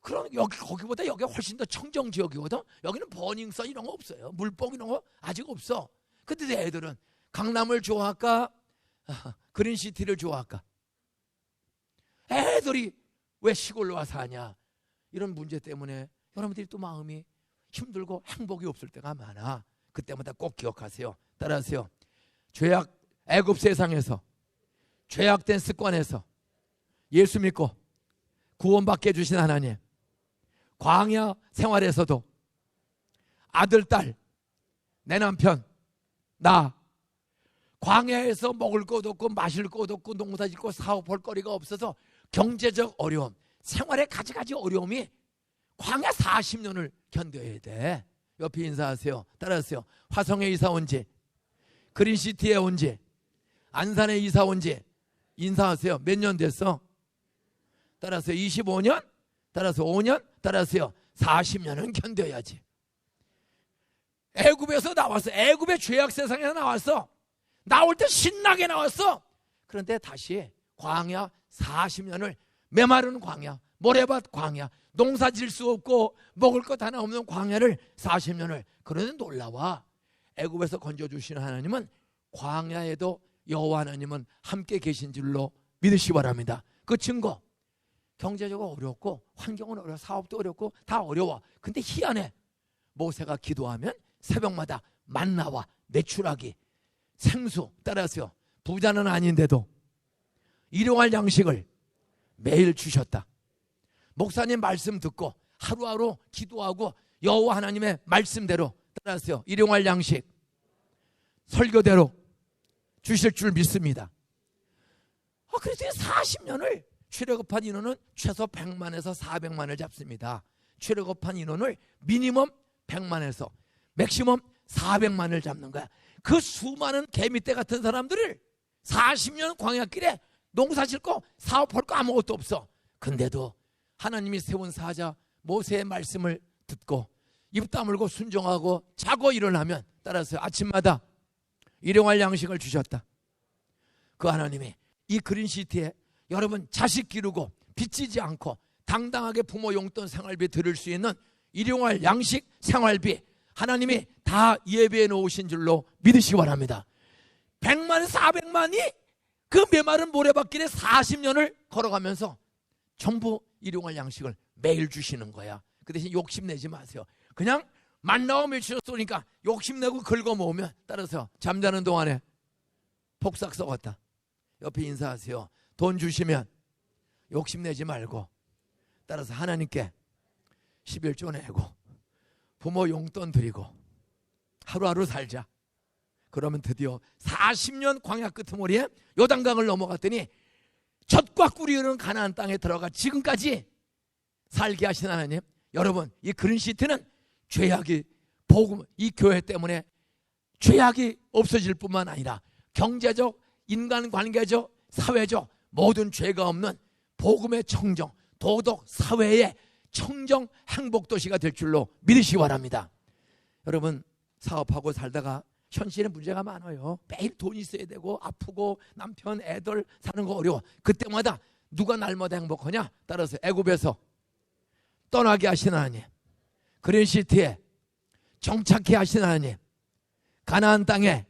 그럼 여기 거기보다 여기가 훨씬 더 청정 지역이거든. 여기는 버닝썬 이런 거 없어요. 물뽕 이런 거 아직 없어. 근데 애들은 강남을 좋아할까? 그린시티를 좋아할까? 애들이 왜 시골로 와서 사냐? 이런 문제 때문에 여러분들이 또 마음이 힘들고 행복이 없을 때가 많아. 그때마다 꼭 기억하세요. 따라하세요. 죄악 애굽 세상에서 죄악된 습관에서 예수 믿고 구원받게 해주신 하나님, 광야 생활에서도 아들, 딸, 내 남편, 나 광야에서 먹을 것 없고 마실 것 없고 농사 짓고 사업할 거리가 없어서 경제적 어려움, 생활의 가지가지 어려움이 광야 40년을 견뎌야 돼. 옆에 인사하세요. 따라하세요. 화성에 이사 온지, 그린시티에 온지, 안산에 이사 온지 인사하세요. 몇 년 됐어? 따라하세요. 25년? 따라서 5년? 따라하세요. 40년은 견뎌야지. 애굽에서 나왔어. 애굽의 죄악 세상에서 나왔어. 나올 때 신나게 나왔어. 그런데 다시 광야 40년을 메마른 광야, 모래밭 광야, 농사 질 수 없고 먹을 것 하나 없는 광야를 40년을. 그런데 놀라워. 애굽에서 건져주시는 하나님은 광야에도 여호와 하나님은 함께 계신 줄로 믿으시기 바랍니다. 그 증거, 경제적으로 어렵고 환경은 어려워, 사업도 어렵고 다 어려워. 근데 희한해. 모세가 기도하면 새벽마다 만나와 내추라기, 생수. 따라서요. 부자는 아닌데도 일용할 양식을 매일 주셨다. 목사님 말씀 듣고 하루하루 기도하고 여호와 하나님의 말씀대로 따라서요. 일용할 양식 설교대로 주실 줄 믿습니다. 그래서 40년을 출애굽한 인원은 최소 100만에서 400만을 잡습니다. 출애굽한 인원을 미니멈 100만에서 맥시멈 400만을 잡는 거야. 그 수많은 개미떼 같은 사람들을 40년 광야길에 농사 짓고 사업할 거 아무것도 없어. 근데도 하나님이 세운 사자 모세의 말씀을 듣고 입 다물고 순종하고 자고 일어나면 따라서 아침마다 일용할 양식을 주셨다. 그 하나님이 이 그린시티에 여러분 자식 기르고 빚지지 않고 당당하게 부모 용돈 생활비 들을 수 있는 일용할 양식 생활비 하나님이 다 예배해 놓으신 줄로 믿으시기 바랍니다. 100만 400만이 그 메마른 모래밭길에 40년을 걸어가면서 전부 일용할 양식을 매일 주시는 거야. 그 대신 욕심내지 마세요. 그냥 만나고 멸치로 쏘니까 욕심내고 긁어 모으면, 따라서 잠자는 동안에 폭삭 썩었다. 옆에 인사하세요. 돈 주시면 욕심내지 말고, 따라서 하나님께 11조 내고 부모 용돈 드리고 하루하루 살자. 그러면 드디어 40년 광야 끄트머리에 요단강을 넘어갔더니 젖과 꿀이 흐르는 가나안 땅에 들어가 지금까지 살게 하신 하나님, 여러분, 이 그린시티는 죄악이, 복음, 이 교회 때문에 죄악이 없어질 뿐만 아니라 경제적, 인간관계적, 사회적 모든 죄가 없는 복음의 청정, 도덕, 사회의 청정 행복도시가 될 줄로 믿으시기 바랍니다. 여러분, 사업하고 살다가 현실에 문제가 많아요. 매일 돈 있어야 되고 아프고 남편, 애들 사는 거 어려워. 그때마다 누가 날마다 행복하냐? 따라서 애굽에서 떠나게 하신 하나님, 그린시티에 정착해 하신 하나님, 가나안 땅에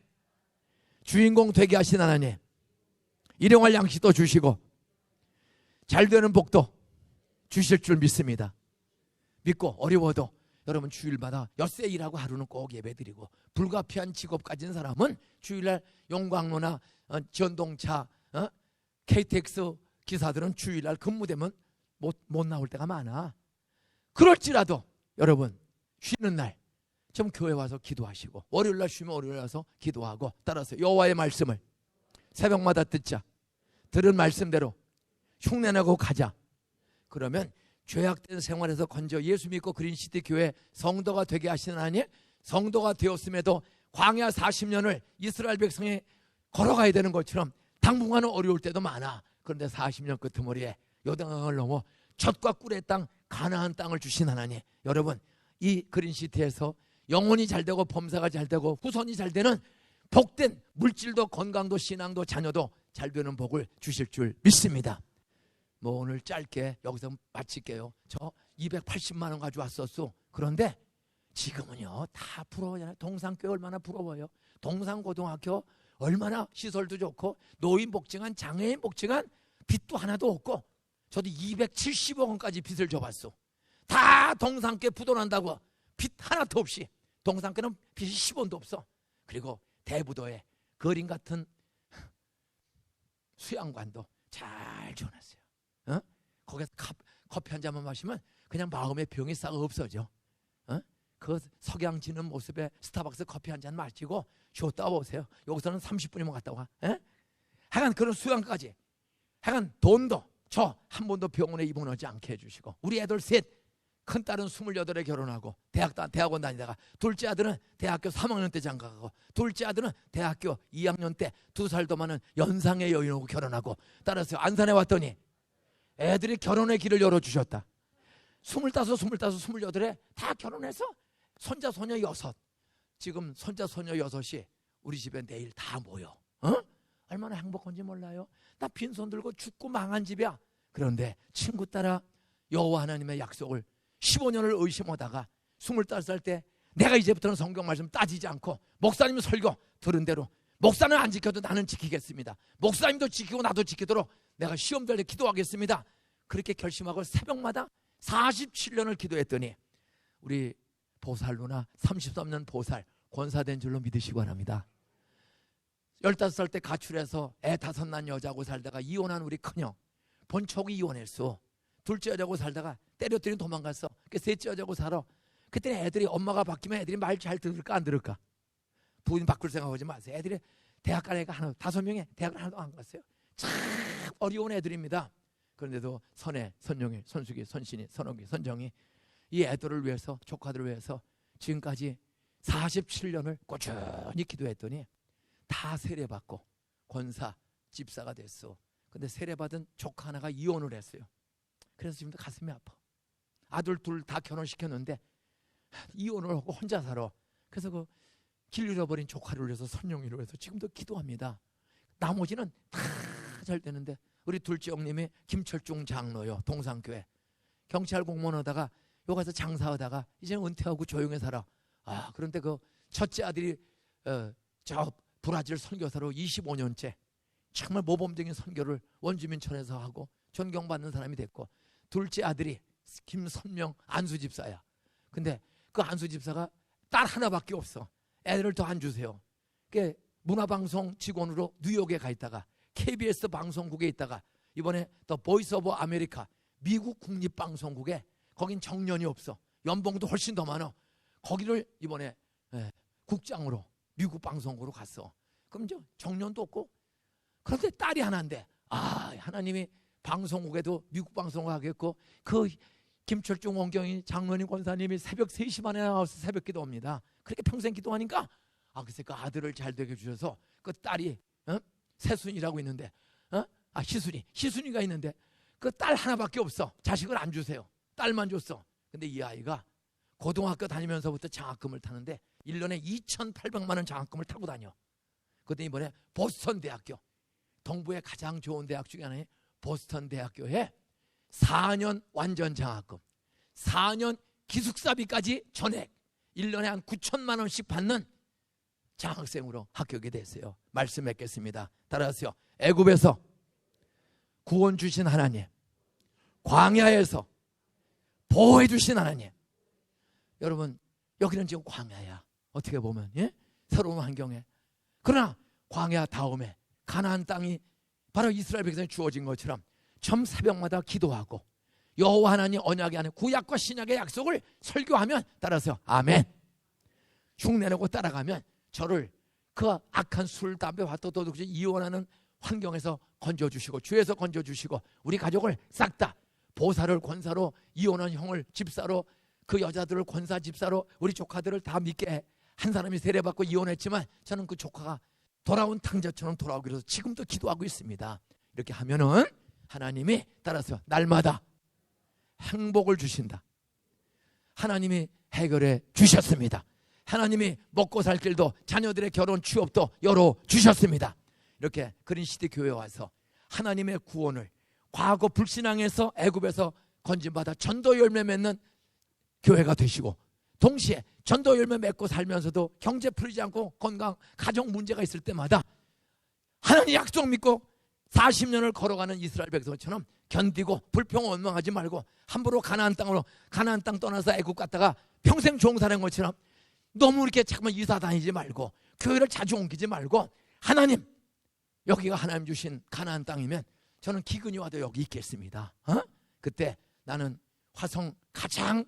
주인공 되게 하신 하나님, 일용할 양식도 주시고 잘되는 복도 주실 줄 믿습니다. 믿고 어려워도 여러분 주일마다 엿새 일하고 하루는 꼭 예배드리고, 불가피한 직업 가진 사람은 주일날 용광로나 전동차, KTX 기사들은 주일날 근무되면 못 나올 때가 많아. 그럴지라도 여러분 쉬는 날 좀 교회 와서 기도하시고, 월요일날 쉬면 월요일 와서 기도하고, 따라서 여호와의 말씀을 새벽마다 듣자. 들은 말씀대로 흉내내고 가자. 그러면 죄악된 생활에서 건져 예수 믿고 그린시티 교회 성도가 되게 하시는 하나님, 성도가 되었음에도 광야 40년을 이스라엘 백성이 걸어가야 되는 것처럼 당분간은 어려울 때도 많아. 그런데 40년 끄트머리에 요단강을 넘어 젖과 꿀의 땅 가나안 땅을 주신 하나님, 여러분, 이 그린시티에서 영혼이 잘되고 범사가 잘되고 후손이 잘되는 복된 물질도 건강도 신앙도 자녀도 잘되는 복을 주실 줄 믿습니다. 뭐 오늘 짧게 여기서 마칠게요. 저 280만 원 가져왔었어. 그런데 지금은요 다 부러워요. 동산교회 얼마나 부러워요. 동산고등학교 얼마나 시설도 좋고, 노인 복지관, 장애인 복지관 빚도 하나도 없고, 저도 270억 원까지 빚을 져봤어. 다 동산교회 부도난다고 빚 하나도 없이. 동산교회는 빚이 10원도 없어. 그리고 대부도에 거린 같은 수양관도 잘 지어놨어요. 거기서 커피 한 잔만 마시면 그냥 마음의 병이 싹 없어져. 그 석양 지는 모습에 스타벅스 커피 한 잔 마시고 쉬었다 오세요. 여기서는 30분이면 갔다 와. 하여간 그런 수양까지, 하여간 돈도 저 한 번도 병원에 입원하지 않게 해주시고, 우리 애들 셋, 큰딸은 28에 결혼하고 대학원 다니다가, 둘째 아들은 대학교 3학년 때 장가가고, 둘째 아들은 대학교 2학년 때 2살 더 많은 연상의 여인하고 결혼하고, 따라서 안산에 왔더니 애들이 결혼의 길을 열어주셨다. 25, 28에 다 결혼해서 손자 소녀 6. 지금 손자 소녀 6이 우리 집에 내일 다 모여. 얼마나 행복한지 몰라요. 나 빈손 들고 죽고 망한 집이야. 그런데 친구 따라 여호와 하나님의 약속을 15년을 의심하다가 25살 때 내가 이제부터는 성경 말씀 따지지 않고 목사님 설교 들은 대로, 목사는 안 지켜도 나는 지키겠습니다. 목사님도 지키고 나도 지키도록 내가 시험될 때 기도하겠습니다. 그렇게 결심하고 새벽마다 47년을 기도했더니 우리 보살 누나 33년 보살 권사된 줄로 믿으시기 바랍니다. 15살 때 가출해서 애 5 낳은 여자하고 살다가 이혼한 우리 큰형, 본척이 이혼했어. 둘째 여자하고 살다가 때렸더니 도망갔어. 셋째 여자하고 살아. 그때 애들이, 엄마가 바뀌면 애들이 말 잘 들을까 안 들을까? 부인 바꿀 생각하지 마세요. 애들이 대학 간 애가 하나, 5명에 대학을 하나도 안 갔어요. 참 어려운 애들입니다. 그런데도 선혜, 선용이, 선숙이, 선신이, 선옥이, 선정이 이 애들을 위해서, 조카들을 위해서 지금까지 47년을 꾸준히 기도했더니 다 세례받고 권사, 집사가 됐어. 근데 세례받은 조카 하나가 이혼을 했어요. 그래서 지금도 가슴이 아파. 아들 둘 다 결혼시켰는데 이혼을 하고 혼자 살아. 그래서 그 길 잃어버린 조카를 위해서, 선영이를 위해서 지금도 기도합니다. 나머지는 다 잘 되는데, 우리 둘째 형님이 김철중 장로요, 동산교회 경찰 공무원 하다가 여기 가서 장사하다가 이제 은퇴하고 조용히 살아. 그런데 그 첫째 아들이 저 브라질 선교사로 25년째 정말 모범적인 선교를 원주민촌에서 하고 존경받는 사람이 됐고, 둘째 아들이 김선명 안수 집사야. 근데 그 안수 집사가 딸 하나밖에 없어. 애들을 더 안 주세요. 그 문화방송 직원으로 뉴욕에 가 있다가 KBS 방송국에 있다가 이번에 더 보이스 오브 아메리카 미국 국립방송국에, 거긴 정년이 없어. 연봉도 훨씬 더 많아. 거기를 이번에 국장으로 미국 방송국으로 갔어. 그럼 저 정년도 없고, 그런데 딸이 하나인데 하나님이 방송국에도 미국 방송국 하겠고, 그 김철중 원경이 장로님 권사님이 새벽 3시 반에 나와서 새벽 기도합니다. 그렇게 평생 기도하니까 글쎄 그 아들을 잘 되게 해주셔서 그 딸이 세순이라고 있는데 희순이가 있는데 그 딸 하나밖에 없어. 자식을 안 주세요. 딸만 줬어. 근데 이 아이가 고등학교 다니면서부터 장학금을 타는데 1년에 2,800만 원 장학금을 타고 다녀. 그때 이번에 보스턴 대학교, 동부의 가장 좋은 대학 중에 하나인 보스턴 대학교에 4년 완전 장학금, 4년 기숙사비까지 전액 1년에 한 9천만 원씩 받는 장학생으로 합격이 됐어요. 말씀 맺겠습니다. 따라하세요. 애굽에서 구원 주신 하나님, 광야에서 보호해 주신 하나님. 여러분, 여기는 지금 광야야. 어떻게 보면 새로운 환경에. 그러나 광야 다음에 가나안 땅이 바로 이스라엘 백성에 주어진 것처럼 점 새벽마다 기도하고 여호와 하나님 언약의 안에 구약과 신약의 약속을 설교하면, 따라서 아멘, 흉내내고 따라가면 저를 그 악한 술, 담배, 화도, 도둑, 이혼하는 환경에서 건져주시고, 죄에서 건져주시고, 우리 가족을 싹 다 보살을 권사로, 이혼한 형을 집사로, 그 여자들을 권사 집사로, 우리 조카들을 다 믿게 한 사람이 세례받고 이혼했지만 저는 그 조카가 돌아온 탕자처럼 돌아오기 위해서 지금도 기도하고 있습니다. 이렇게 하면은 하나님이, 따라서 날마다 행복을 주신다. 하나님이 해결해 주셨습니다. 하나님이 먹고 살 길도, 자녀들의 결혼 취업도 열어주셨습니다. 이렇게 그린시티 교회에 와서 하나님의 구원을, 과거 불신앙에서 애굽에서 건진받아 전도 열매 맺는 교회가 되시고, 동시에 전도 열매 맺고 살면서도 경제 풀리지 않고 건강, 가정 문제가 있을 때마다 하나님 약속 믿고 40년을 걸어가는 이스라엘 백성처럼 견디고 불평 원망하지 말고, 함부로 가나안 땅 떠나서 애굽 갔다가 평생 종살인 것처럼 너무 이렇게 잠깐만 이사 다니지 말고, 교회를 자주 옮기지 말고, 하나님, 여기가 하나님 주신 가나안 땅이면 저는 기근이 와도 여기 있겠습니다. 그때 나는 화성 가장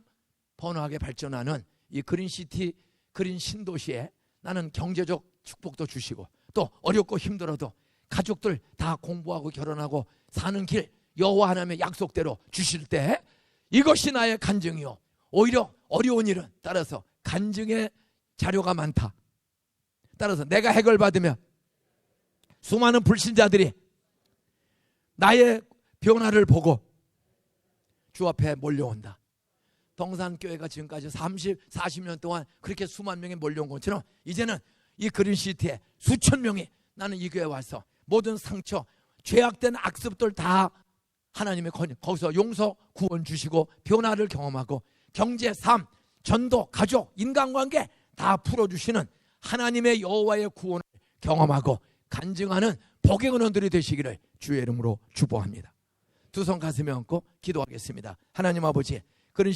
번화하게 발전하는 이 그린시티, 그린 신도시에 나는 경제적 축복도 주시고, 또 어렵고 힘들어도 가족들 다 공부하고 결혼하고 사는 길 여호와 하나님의 약속대로 주실 때, 이것이 나의 간증이요, 오히려 어려운 일은, 따라서 간증의 자료가 많다. 따라서 내가 해결받으면 수많은 불신자들이 나의 변화를 보고 주 앞에 몰려온다. 동산교회가 지금까지 40년 동안 그렇게 수만 명이 몰려온 것처럼 이제는 이 그린시티에 수천 명이 나는 이 교회에 와서 모든 상처, 죄악된 악습들 다 하나님의 거기서 용서, 구원 주시고 변화를 경험하고, 경제, 삶, 전도, 가족, 인간관계 다 풀어주시는 하나님의 여호와의 구원을 경험하고 간증하는 복의 근원들이 되시기를 주의 이름으로 축복합니다. 두 손 가슴에 얹고 기도하겠습니다. 하나님 아버지, 그런